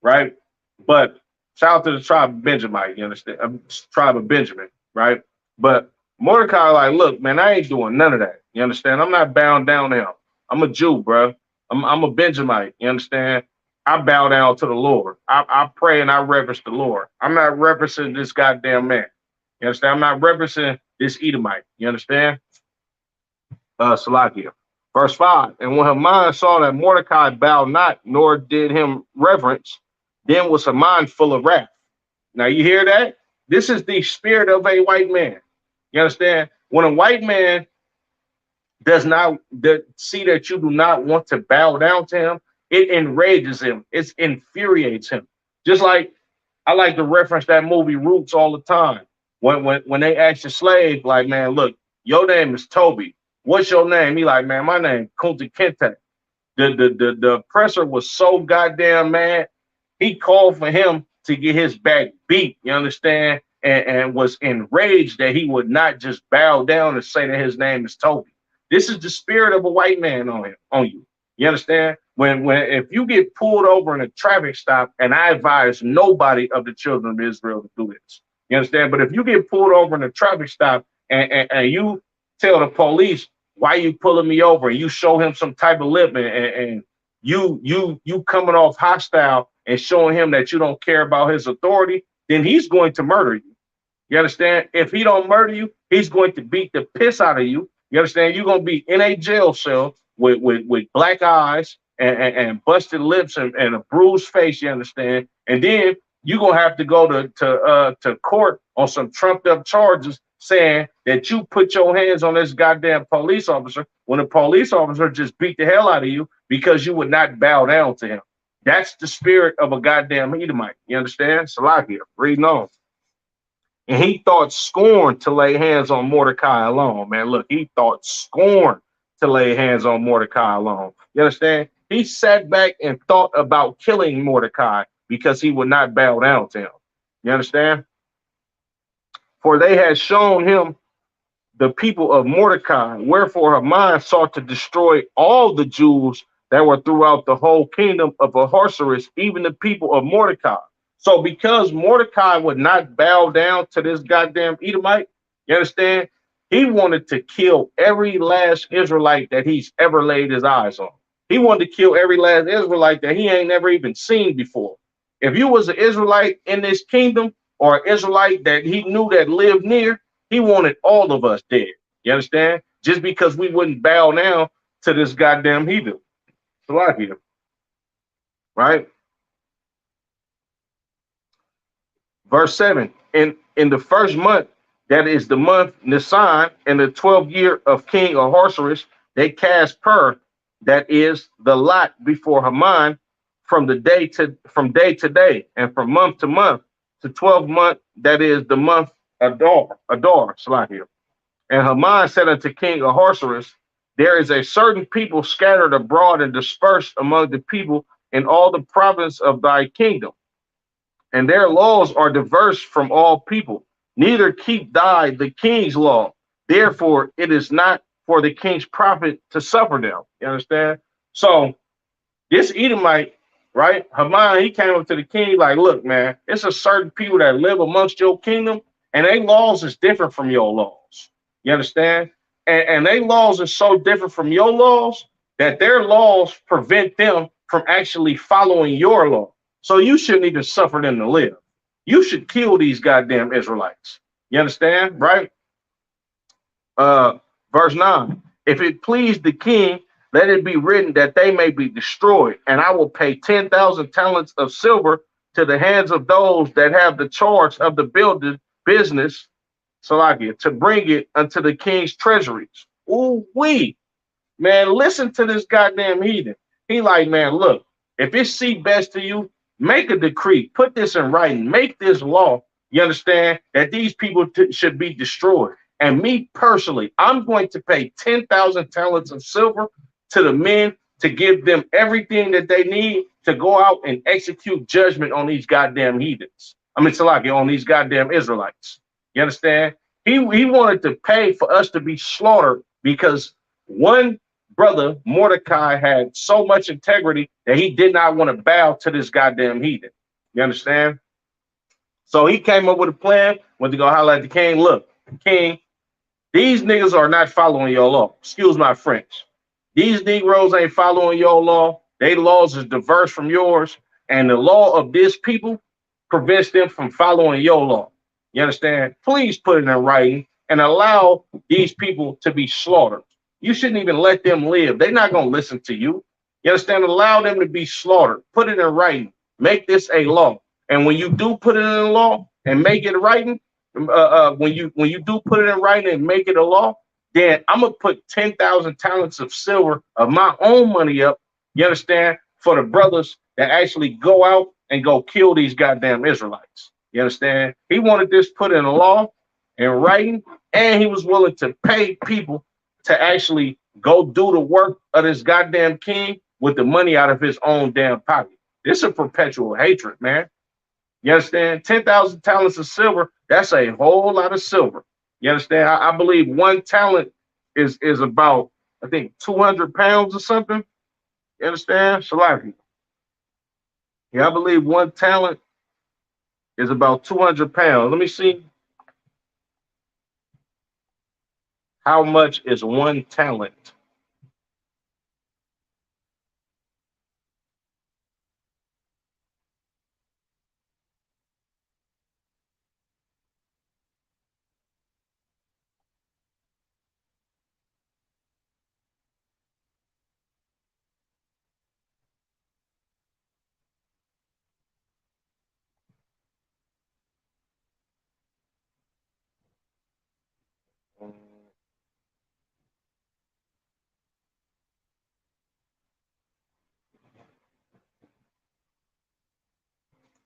Right? But shout out to the tribe of Benjamin. You understand? Tribe of Benjamin. Right? But Mordecai, like, look, man, I ain't doing none of that. You understand? I'm not bowing down to him. I'm a Jew, bro. I'm a Benjamite. You understand? I bow down to the Lord. I pray and I reverence the Lord. I'm not reverencing this goddamn man. You understand? I'm not reverencing this Edomite. You understand? Salakia. Verse 5. And when Haman saw that Mordecai bowed not, nor did him reverence, then was Haman full of wrath. Now you hear that? This is the spirit of a white man. You understand? When a white man does not see that you do not want to bow down to him, it enrages him. It infuriates him. Just like I like to reference that movie Roots all the time. When they ask the slave, like, man, look, your name is Toby. What's your name? He like, man, my name Kunta Kinte. The oppressor was so goddamn mad. He called for him to get his back beat. You understand? And was enraged that he would not just bow down and say that his name is Toby. This is the spirit of a white man on you. You understand? When if you get pulled over in a traffic stop, and I advise nobody of the children of Israel to do this. You understand? But if you get pulled over in a traffic stop and you tell the police, why you pulling me over, and you show him some type of lip and you coming off hostile and showing him that you don't care about his authority, then he's going to murder you. You understand? If he don't murder you, he's going to beat the piss out of you. You understand? You're going to be in a jail cell with black eyes and busted lips and a bruised face, you understand? And then you're going to have to go to court on some trumped up charges saying that you put your hands on this goddamn police officer when a police officer just beat the hell out of you because you would not bow down to him. That's the spirit of a goddamn Edomite. You understand? Salakia, reading on. And he thought scorn to lay hands on Mordecai alone. Man, look, he thought scorn to lay hands on Mordecai alone. You understand? He sat back and thought about killing Mordecai because he would not bow down to him. You understand? For they had shown him the people of Mordecai, wherefore Haman sought to destroy all the Jews that were throughout the whole kingdom of Ahasuerus, even the people of Mordecai. So because Mordecai would not bow down to this goddamn Edomite, you understand? He wanted to kill every last Israelite that he's ever laid his eyes on. He wanted to kill every last Israelite that he ain't never even seen before. If you was an Israelite in this kingdom or an Israelite that he knew that lived near, he wanted all of us dead. You understand? Just because we wouldn't bow down to this goddamn heathen. So I hear. Right? Verse 7, in the first month, that is the month Nisan, in the 12th year of King Ahasuerus, they cast that is the lot before Haman from day to day, and from month to month, to 12 month, that is the month Adar, Salakia. And Haman said unto King Ahasuerus, there is a certain people scattered abroad and dispersed among the people in all the province of thy kingdom, and their laws are diverse from all people. Neither keep thy the king's law. Therefore, it is not for the king's profit to suffer them. You understand? So this Edomite, right? Haman, he came up to the king like, look, man, it's a certain people that live amongst your kingdom, and their laws is different from your laws. You understand? And their laws are so different from your laws that their laws prevent them from actually following your law. So you shouldn't even suffer them to live. You should kill these goddamn Israelites. You understand? Right? Verse 9. If it please the king, let it be written that they may be destroyed, and I will pay 10,000 talents of silver to the hands of those that have the charge of the building business, Salakia, to bring it unto the king's treasuries. Ooh, man, listen to this goddamn heathen. He like, man, look, if it seems best to you, make a decree, put this in writing, make this law. You understand that these people should be destroyed. And me personally, I'm going to pay 10,000 talents of silver to the men to give them everything that they need to go out and execute judgment on these goddamn heathens. I mean, Salakia, on these goddamn Israelites. You understand? He wanted to pay for us to be slaughtered because one brother, Mordecai, had so much integrity that he did not want to bow to this goddamn heathen. You understand? So he came up with a plan, went to go holler at the king. Look, king, these niggas are not following your law. Excuse my French. These Negroes ain't following your law. Their laws is diverse from yours. And the law of this people prevents them from following your law. You understand? Please put it in writing and allow these people to be slaughtered. You shouldn't even let them live. They're not going to listen to you. You understand? Allow them to be slaughtered. Put it in writing. Make this a law. And when you do put it in law and make it writing, when you do put it in writing and make it a law, then I'm gonna put 10,000 talents of silver of my own money up. You understand? For the brothers that actually go out and go kill these goddamn Israelites. You understand? He wanted this put in a law and writing, and he was willing to pay people to actually go do the work of this goddamn king with the money out of his own damn pocket. This is a perpetual hatred, man. You understand? 10,000 talents of silver, that's a whole lot of silver. You understand? I believe one talent is about, I think, 200 pounds or something. You understand? Shalaki. Yeah, I believe one talent is about 200 pounds. Let me see. How much is one talent?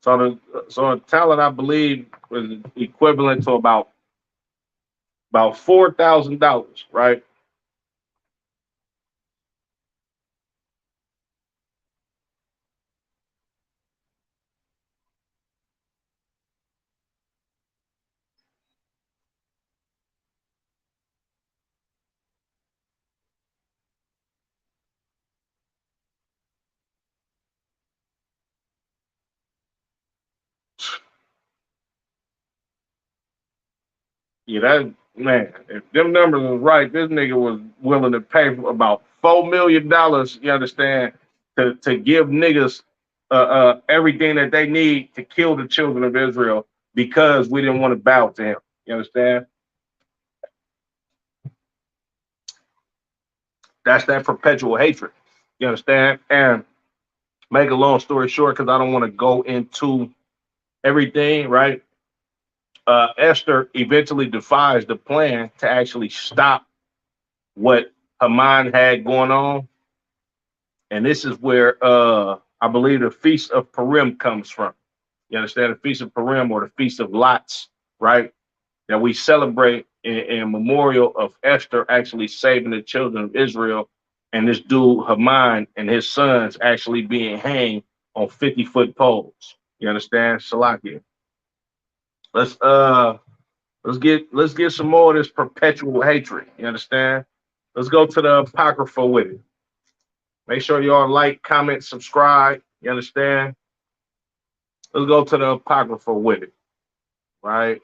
So a talent, I believe, was equivalent to about $4,000, right? Yeah, that man, if them numbers was right, this nigga was willing to pay for about $4 million, you understand, to give niggas everything that they need to kill the children of Israel because we didn't want to bow to him. You understand? That's that perpetual hatred. You understand? And make a long story short, because I don't want to go into everything, right? Esther eventually devised the plan to actually stop what Haman had going on. And this is where I I believe the Feast of Purim comes from. You understand the Feast of Purim or the Feast of Lots, right? That we celebrate in memorial of Esther actually saving the children of Israel, and this dude Haman and his sons actually being hanged on 50-foot poles. You understand? Salakia. Let's let's get some more of this perpetual hatred. You understand? Let's go to the Apocrypha with it. Make sure y'all like, comment, subscribe. You understand? Let's go to the Apocrypha with it. Right?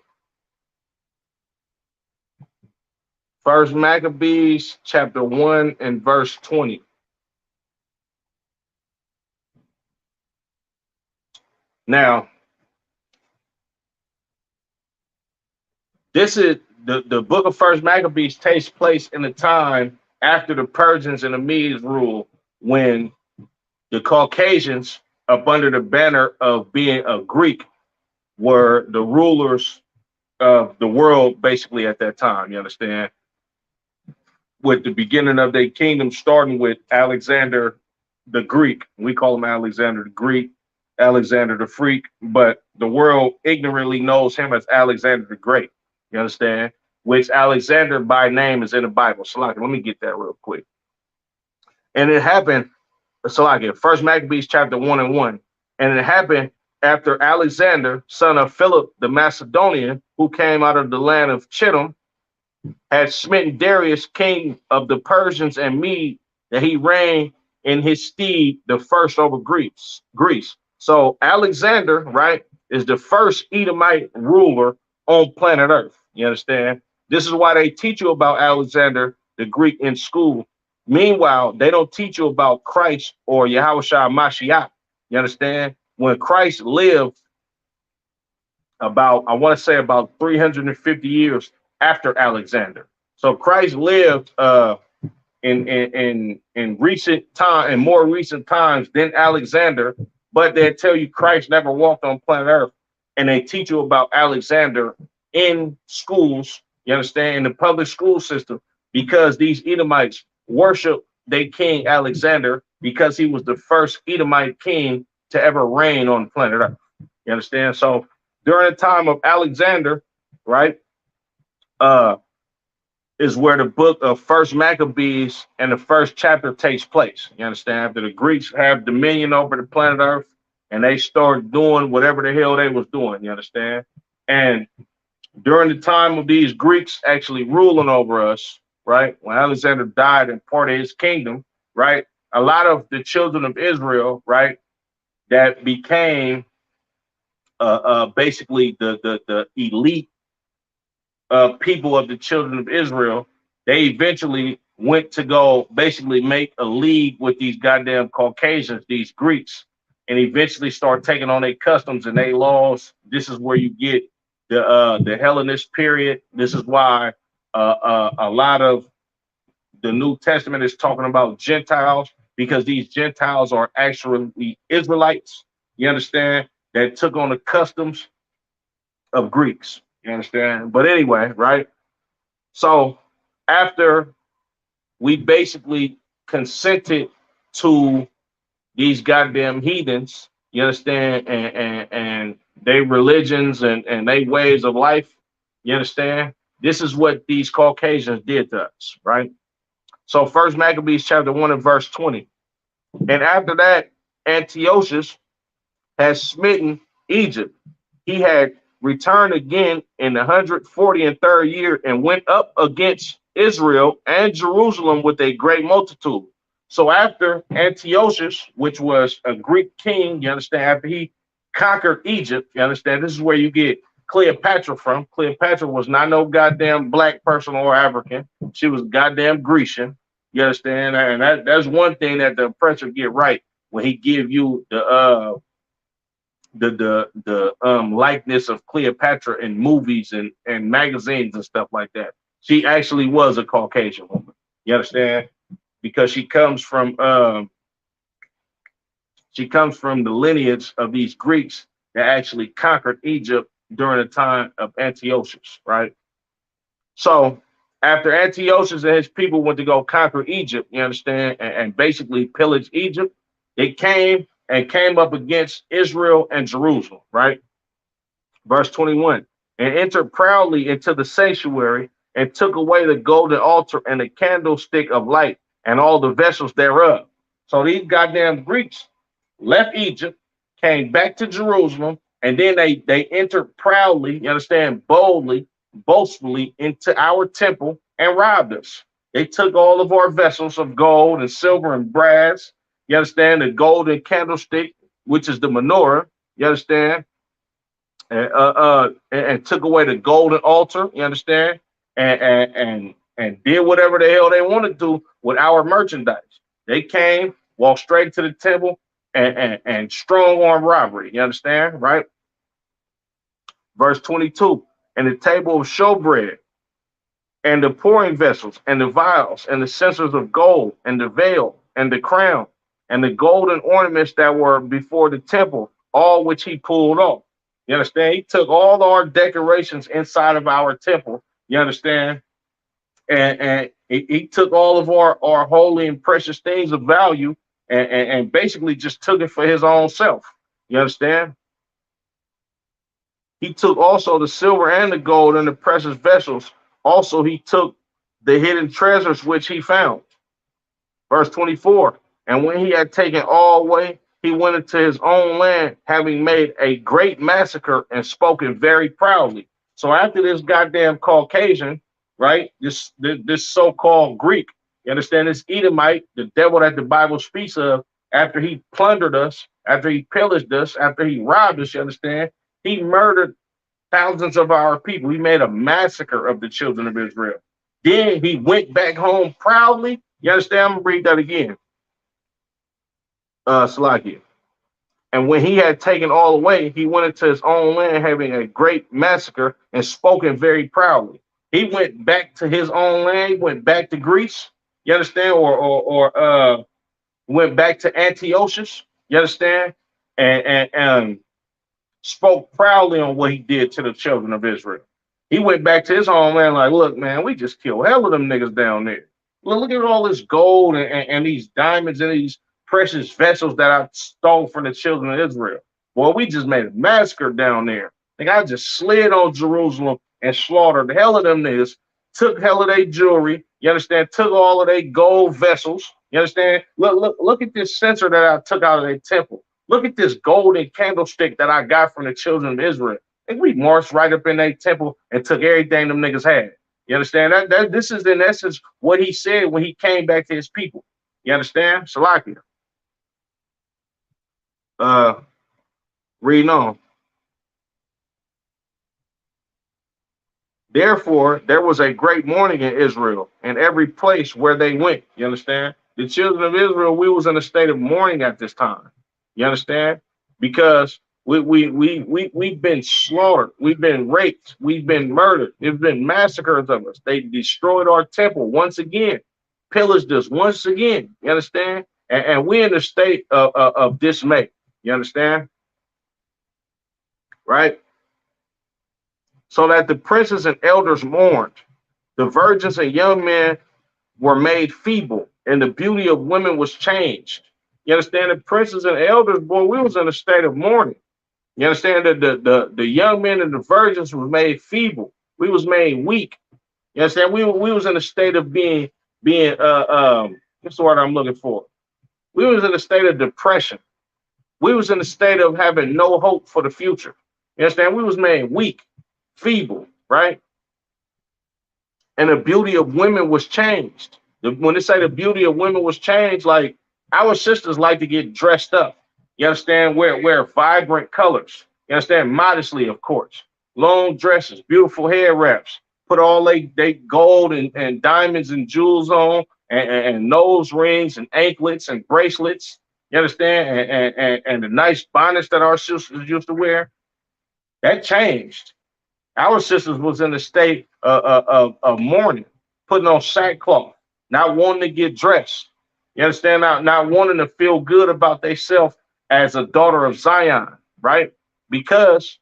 First Maccabees chapter 1 and verse 20. Now, this is the book of First Maccabees takes place in the time after the Persians and the Medes rule, when the Caucasians, up under the banner of being a Greek, were the rulers of the world basically at that time. You understand? With the beginning of their kingdom starting with Alexander the Greek. We call him Alexander the Greek, Alexander the Freak, but the world ignorantly knows him as Alexander the Great. You understand? Which Alexander by name is in the Bible. Salaki, let me get that real quick. And it happened, Salaki, First Maccabees chapter 1 and 1. And it happened after Alexander, son of Philip the Macedonian, who came out of the land of Chittim, had smitten Darius, king of the Persians and Mede, that he reigned in his stead the first over Greece. So Alexander, right, is the first Edomite ruler on planet Earth. You understand? This is why they teach you about Alexander the Greek in school. Meanwhile, they don't teach you about Christ or Yahushua Mashiach. You understand? When Christ lived about, I want to say about 350 years after Alexander. So Christ lived in recent time, in more recent times than Alexander, but they tell you Christ never walked on planet Earth, and they teach you about Alexander in schools. You understand? In the public school system, because these Edomites worship their king Alexander because he was the first Edomite king to ever reign on planet Earth. You understand? So during the time of Alexander, right, is where the book of First Maccabees and the first chapter takes place. You understand? After the Greeks have dominion over the planet Earth, and they start doing whatever the hell they was doing. You understand? And during the time of these Greeks actually ruling over us, right, when Alexander died and part of his kingdom, right, a lot of the children of Israel, right, that became basically the elite people of the children of Israel, they eventually went to go basically make a league with these goddamn Caucasians, these Greeks, and eventually start taking on their customs and their laws. This is where you get the Hellenist period. This is why a lot of the New Testament is talking about Gentiles, because these Gentiles are actually Israelites. You understand? That took on the customs of Greeks. You understand? But anyway, right? So after we basically consented to these goddamn heathens, you understand, and their religions and their ways of life, you understand? This is what these Caucasians did to us, right? So First Maccabees chapter 1 and verse 20. And after that, Antiochus has smitten Egypt. He had returned again in the 143rd year and went up against Israel and Jerusalem with a great multitude. So after Antiochus, which was a Greek king, you understand, after he conquered Egypt, you understand, this is where you get Cleopatra from. Cleopatra was not no goddamn black person or African. She was goddamn Grecian. You understand? And that's one thing that the oppressor get right when he give you the likeness of Cleopatra in movies and magazines and stuff like that. She actually was a Caucasian woman. You understand? Because she comes from the lineage of these Greeks that actually conquered Egypt during the time of Antiochus, right? So after Antiochus and his people went to go conquer Egypt, you understand, and basically pillage Egypt, they came and came up against Israel and Jerusalem, right? Verse 21, and entered proudly into the sanctuary and took away the golden altar and the candlestick of light and all the vessels thereof. So these goddamn Greeks left Egypt, came back to Jerusalem, and then they entered proudly, you understand, boldly, boastfully into our temple and robbed us. They took all of our vessels of gold and silver and brass. You understand, the golden candlestick, which is the menorah. You understand, and took away the golden altar. You understand, and did whatever the hell they wanted to do with our merchandise. They came, walked straight to the temple, and strong arm robbery. You understand, right? Verse 22, and the table of showbread, and the pouring vessels, and the vials, and the censers of gold, and the veil, and the crown, and the golden ornaments that were before the temple, all which he pulled off. You understand? He took all our decorations inside of our temple. You understand? And he took all of our holy and precious things of value and basically just took it for his own self. You understand? He took also the silver and the gold and the precious vessels. Also, he took the hidden treasures which he found. Verse 24, and when he had taken all away, he went into his own land, having made a great massacre and spoken very proudly. So after this goddamn Caucasian, right, this so-called Greek, you understand, this Edomite, the devil that the Bible speaks of, after he plundered us, after he pillaged us, after he robbed us, you understand, he murdered thousands of our people. He made a massacre of the children of Israel. Then he went back home proudly. You understand? I'm going to read that again. Salakia. And when he had taken all away, he went into his own land, having a great massacre and spoken very proudly. He went back to his own land, went back to Greece, you understand, or went back to Antiochus, you understand, and spoke proudly on what he did to the children of Israel. He went back to his homeland like, look, man, we just killed hell of them niggas down there. Look at all this gold and these diamonds and these precious vessels that I stole from the children of Israel. Boy, we just made a massacre down there. Like, I just slid on Jerusalem and slaughtered the hell of them niggas, took hell of their jewelry, you understand, took all of their gold vessels, you understand? Look at this censer that I took out of their temple. Look at this golden candlestick that I got from the children of Israel. And we marched right up in their temple and took everything them niggas had. You understand? That this is in essence what he said when he came back to his people. You understand? Salakia. Reading on. Therefore, there was a great mourning in Israel in every place where they went. You understand? The children of Israel, we was in a state of mourning at this time. You understand? Because we've been slaughtered, we've been raped, we've been murdered, there's been massacres of us. They destroyed our temple once again, pillaged us once again. You understand? And we're in a state of dismay. You understand? Right? So that the princes and elders mourned, the virgins and young men were made feeble, and the beauty of women was changed. You understand? The princes and elders, boy, we was in a state of mourning. You understand that the young men and the virgins were made feeble. We was made weak. You understand? We was in a state of being what's the word I'm looking for? We was in a state of depression. We was in a state of having no hope for the future. You understand? We was made weak, feeble, right? And the beauty of women was changed. When they say the beauty of women was changed, like our sisters like to get dressed up. You understand? Wear vibrant colors. You understand? Modestly, of course. Long dresses, beautiful hair wraps. Put all they gold and diamonds and jewels on, and nose rings and anklets and bracelets. You understand? And the nice bonnets that our sisters used to wear. That changed. Our sisters was in a state of mourning, putting on sackcloth, not wanting to get dressed. You understand? Not wanting to feel good about themselves as a daughter of Zion, right? Because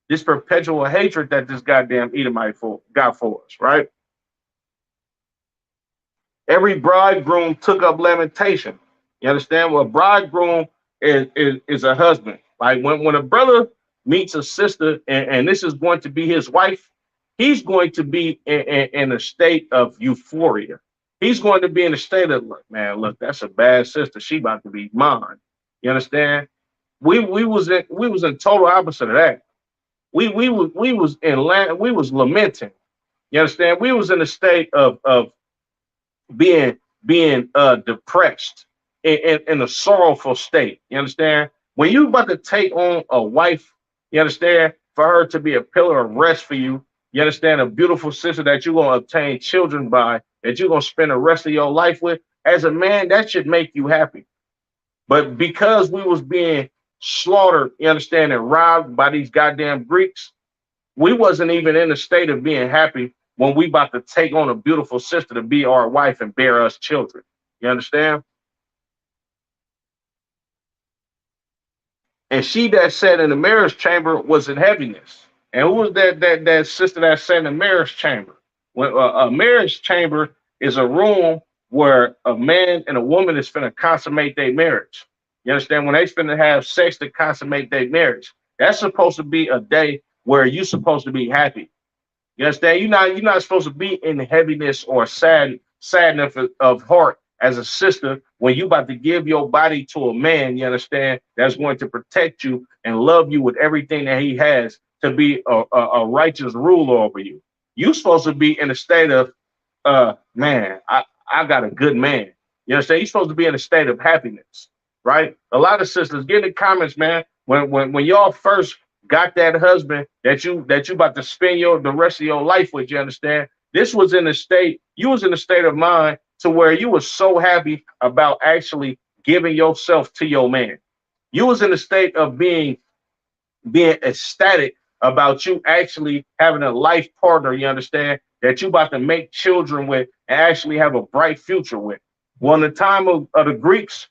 this perpetual hatred that this goddamn Edomite got for us, right? Every bridegroom took up lamentation. You understand? Well, bridegroom is a husband. Like when a brother meets a sister and this is going to be his wife, he's going to be in a state of euphoria. He's going to be in a state of, look, man, look, that's a bad sister. She about to be mine. You understand? We was in total opposite of that. We was lamenting. You understand? We was in a state of being depressed in a sorrowful state. You understand? When you about to take on a wife, you understand, for her to be a pillar of rest for you, you understand, a beautiful sister that you're gonna obtain children by, that you're gonna spend the rest of your life with. As a man, that should make you happy. But because we was being slaughtered, you understand, and robbed by these goddamn Greeks, we wasn't even in a state of being happy when we about to take on a beautiful sister to be our wife and bear us children. You understand? And she that sat in the marriage chamber was in heaviness. And who was that sister that sat in the marriage chamber? When a marriage chamber is a room where a man and a woman is finna consummate their marriage. You understand? When they finna have sex to consummate their marriage, that's supposed to be a day where you're supposed to be happy. You understand? You're not supposed to be in heaviness or sadness of heart as a sister when you about to give your body to a man, you understand, that's going to protect you and love you with everything that he has to be a righteous ruler over you. You're supposed to be in a state of man, I got a good man. You understand? You're supposed to be in a state of happiness, right? A lot of sisters get in the comments, man, when y'all first got that husband that you about to spend the rest of your life with, you understand? This was in a state, you was in a state of mind to where you were so happy about actually giving yourself to your man. You was in a state of being ecstatic about you actually having a life partner, you understand, that you about to make children with and actually have a bright future with. Well, in the time of the Greeks,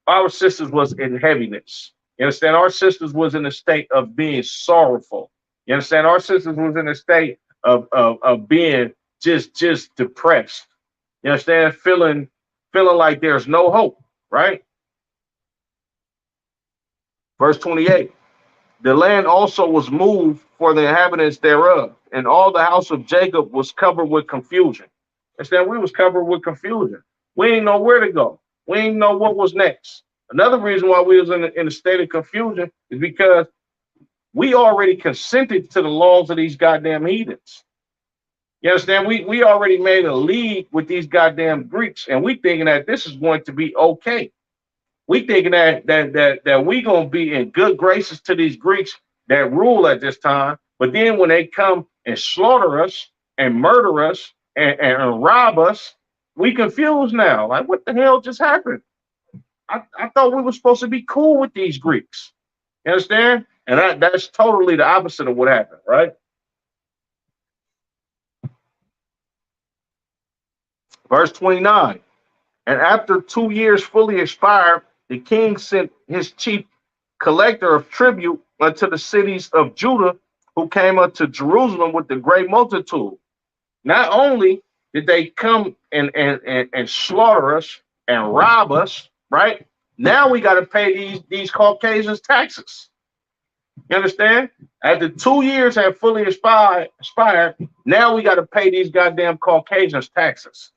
our sisters was in heaviness. You understand? Our sisters was in a state of being sorrowful. You understand? Our sisters was in a state of being just depressed. You understand? Feeling like there's no hope, right? Verse 28. The land also was moved for the inhabitants thereof, and all the house of Jacob was covered with confusion. Understand? We was covered with confusion. We didn't know where to go. We didn't know what was next. Another reason why we was in a state of confusion is because we already consented to the laws of these goddamn heathens. You understand? We already made a league with these goddamn Greeks, and we thinking that this is going to be okay. We thinking that we gonna be in good graces to these Greeks that rule at this time. But then when they come and slaughter us and murder us and rob us, we confused now. Like, what the hell just happened? I thought we were supposed to be cool with these Greeks. You understand? And that's totally the opposite of what happened, right? Verse 29. And after 2 years fully expired, the king sent his chief collector of tribute unto the cities of Judah, who came unto Jerusalem with the great multitude. Not only did they come and slaughter us and rob us, right? Now we got to pay these Caucasians taxes. You understand? After 2 years have fully expired, now we got to pay these goddamn Caucasians taxes.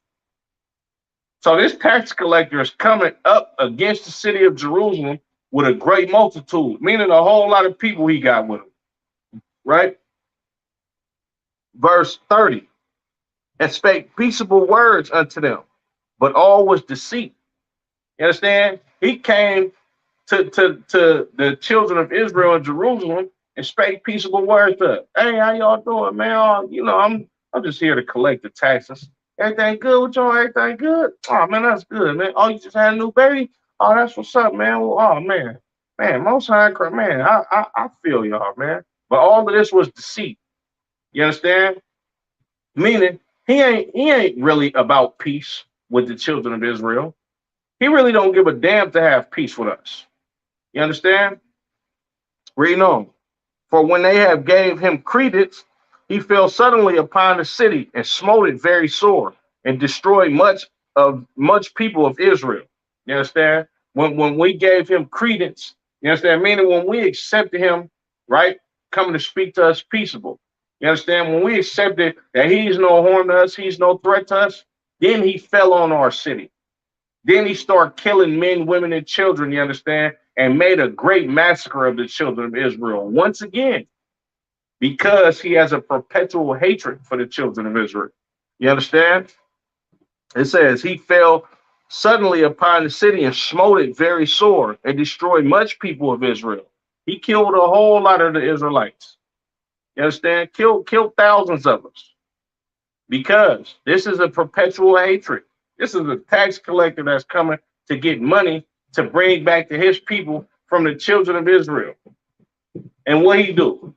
So this tax collector is coming up against the city of Jerusalem with a great multitude, meaning a whole lot of people he got with him, right? Verse 30, and spake peaceable words unto them, but all was deceit. You understand? He came to the children of Israel in Jerusalem and spake peaceable words to them. Hey, how y'all doing, man? I'm just here to collect the taxes. Everything good with y'all? Everything good? Oh man, that's good, man. Oh, you just had a new baby? Oh, that's what's up, man. Well, oh man, most high, man, I feel y'all, man. But all of this was deceit. You understand? Meaning he ain't really about peace with the children of Israel. He really don't give a damn to have peace with us. You understand? Reading on. For when they have gave him credence, he fell suddenly upon the city and smote it very sore and destroyed much people of Israel. You understand? when we gave him credence, you understand? Meaning when we accepted him, right, coming to speak to us peaceable. You understand? When we accepted that he's no harm to us, he's no threat to us, then he fell on our city. Then he started killing men, women, and children, you understand, and made a great massacre of the children of Israel. Once again, because he has a perpetual hatred for the children of Israel. You understand? It says he fell suddenly upon the city and smote it very sore and destroyed much people of Israel. He killed a whole lot of the Israelites. You understand? Killed thousands of us. Because this is a perpetual hatred. This is a tax collector that's coming to get money to bring back to his people from the children of Israel. And what he do?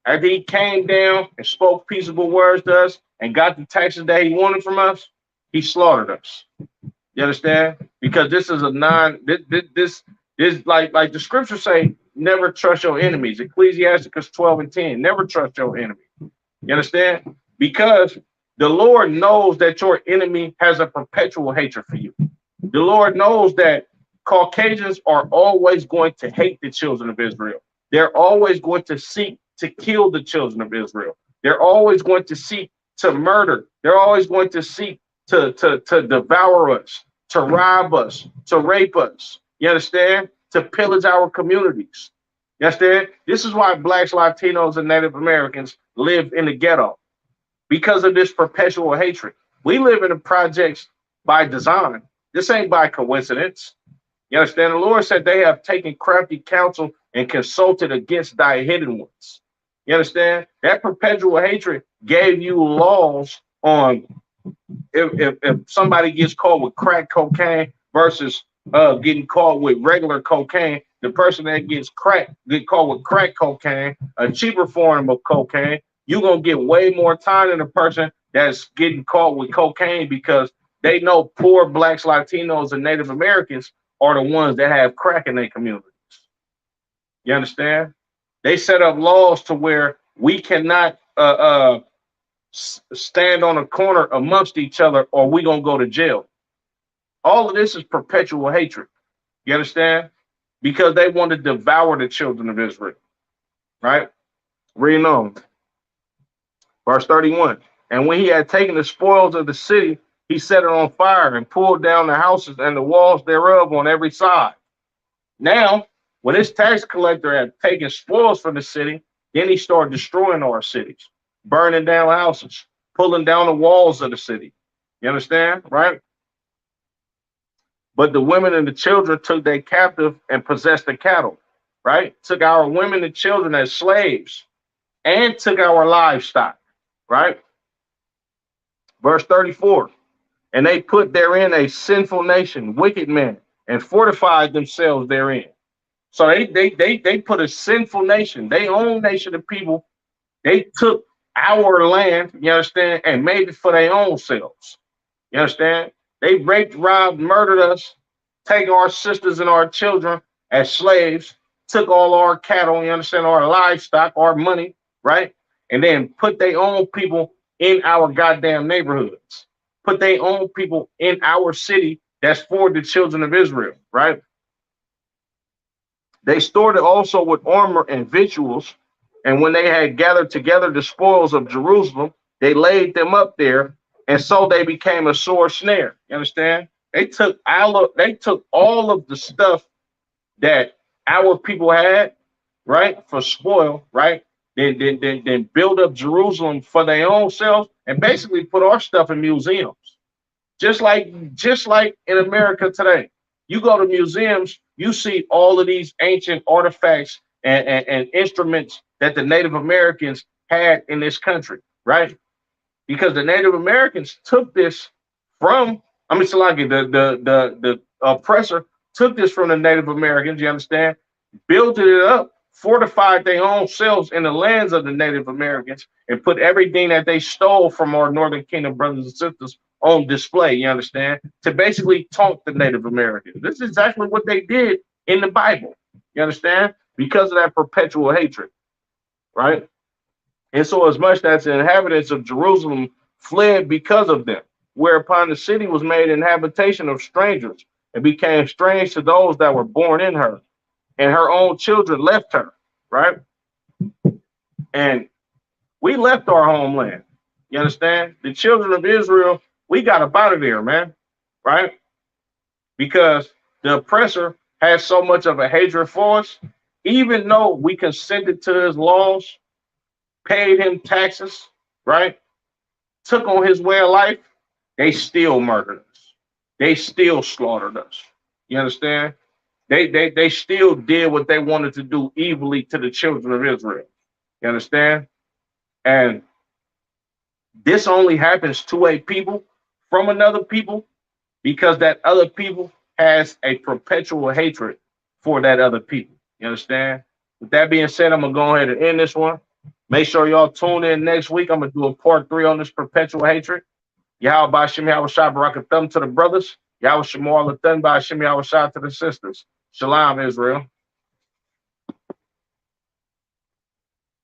After he came down and spoke peaceable words to us and got the taxes that he wanted from us, he slaughtered us. You understand? Because this is a this like the scriptures say, never trust your enemies. Ecclesiasticus 12:10. Never trust your enemy. You understand? Because the Lord knows that your enemy has a perpetual hatred for you. The Lord knows that Caucasians are always going to hate the children of Israel. They're always going to seek to kill the children of Israel. They're always going to seek to murder. They're always going to seek to devour us, to rob us, to rape us. You understand? To pillage our communities. You understand? This is why Blacks, Latinos, and Native Americans live in the ghetto, because of this perpetual hatred. We live in the projects by design. This ain't by coincidence. You understand? The Lord said they have taken crafty counsel and consulted against thy hidden ones. You understand? That perpetual hatred gave you laws on if somebody gets caught with crack cocaine versus getting caught with regular cocaine. The person that get caught with crack cocaine, a cheaper form of cocaine, you're going to get way more time than the person that's getting caught with cocaine, because they know poor Blacks, Latinos, and Native Americans are the ones that have crack in their communities. You understand? They set up laws to where we cannot stand on a corner amongst each other, or we going to go to jail. All of this is perpetual hatred. You understand? Because they want to devour the children of Israel. Right? Reading on. Verse 31. And when he had taken the spoils of the city, he set it on fire and pulled down the houses and the walls thereof on every side. Now, when this tax collector had taken spoils from the city, then he started destroying our cities, burning down houses, pulling down the walls of the city. You understand? Right? But the women and the children took they captive and possessed the cattle. Right? Took our women and children as slaves and took our livestock. Right? Verse 34. And they put therein a sinful nation, wicked men, and fortified themselves therein. So they put a sinful nation, their own nation of people. They took our land, you understand, and made it for their own selves. You understand? They raped, robbed, murdered us, take our sisters and our children as slaves, took all our cattle, you understand, our livestock, our money, right? And then put their own people in our goddamn neighborhoods. Put their own people in our city that's for the children of Israel, right? They stored it also with armor and victuals, and when they had gathered together the spoils of Jerusalem, they laid them up there, and so they became a sore snare. You understand? They took all of the stuff that our people had, right, for spoil, right? Then build up Jerusalem for their own selves and basically put our stuff in museums. Just like in America today. You go to museums, you see all of these ancient artifacts and instruments that the Native Americans had in this country, right? Because the Native Americans took this from, the oppressor took this from the Native Americans, you understand? Built it up, fortified their own selves in the lands of the Native Americans, and put everything that they stole from our Northern Kingdom brothers and sisters on display, you understand? To basically taunt the Native Americans. This is exactly what they did in the Bible, you understand? Because of that perpetual hatred, right? And so as much as the inhabitants of Jerusalem fled because of them, whereupon the city was made an habitation of strangers, and became strange to those that were born in her, and her own children left her, right? And we left our homeland. You understand? The children of Israel, we got up out of there, man, right? Because the oppressor has so much of a hatred for us, even though we consented to his laws, paid him taxes, right? Took on his way of life, they still murdered us. They still slaughtered us. You understand? They still did what they wanted to do evilly to the children of Israel. You understand? And this only happens to a people from another people because that other people has a perpetual hatred for that other people. You understand? With that being said, I'm going to go ahead and end this one. Make sure y'all tune in next week. I'm going to do a part 3 on this perpetual hatred. Yahweh Bashim Yahweh Shah Barakathum to the brothers. Yahweh Shemuah Lathan Bashim Yahweh Shah to the sisters. Shalom, Israel.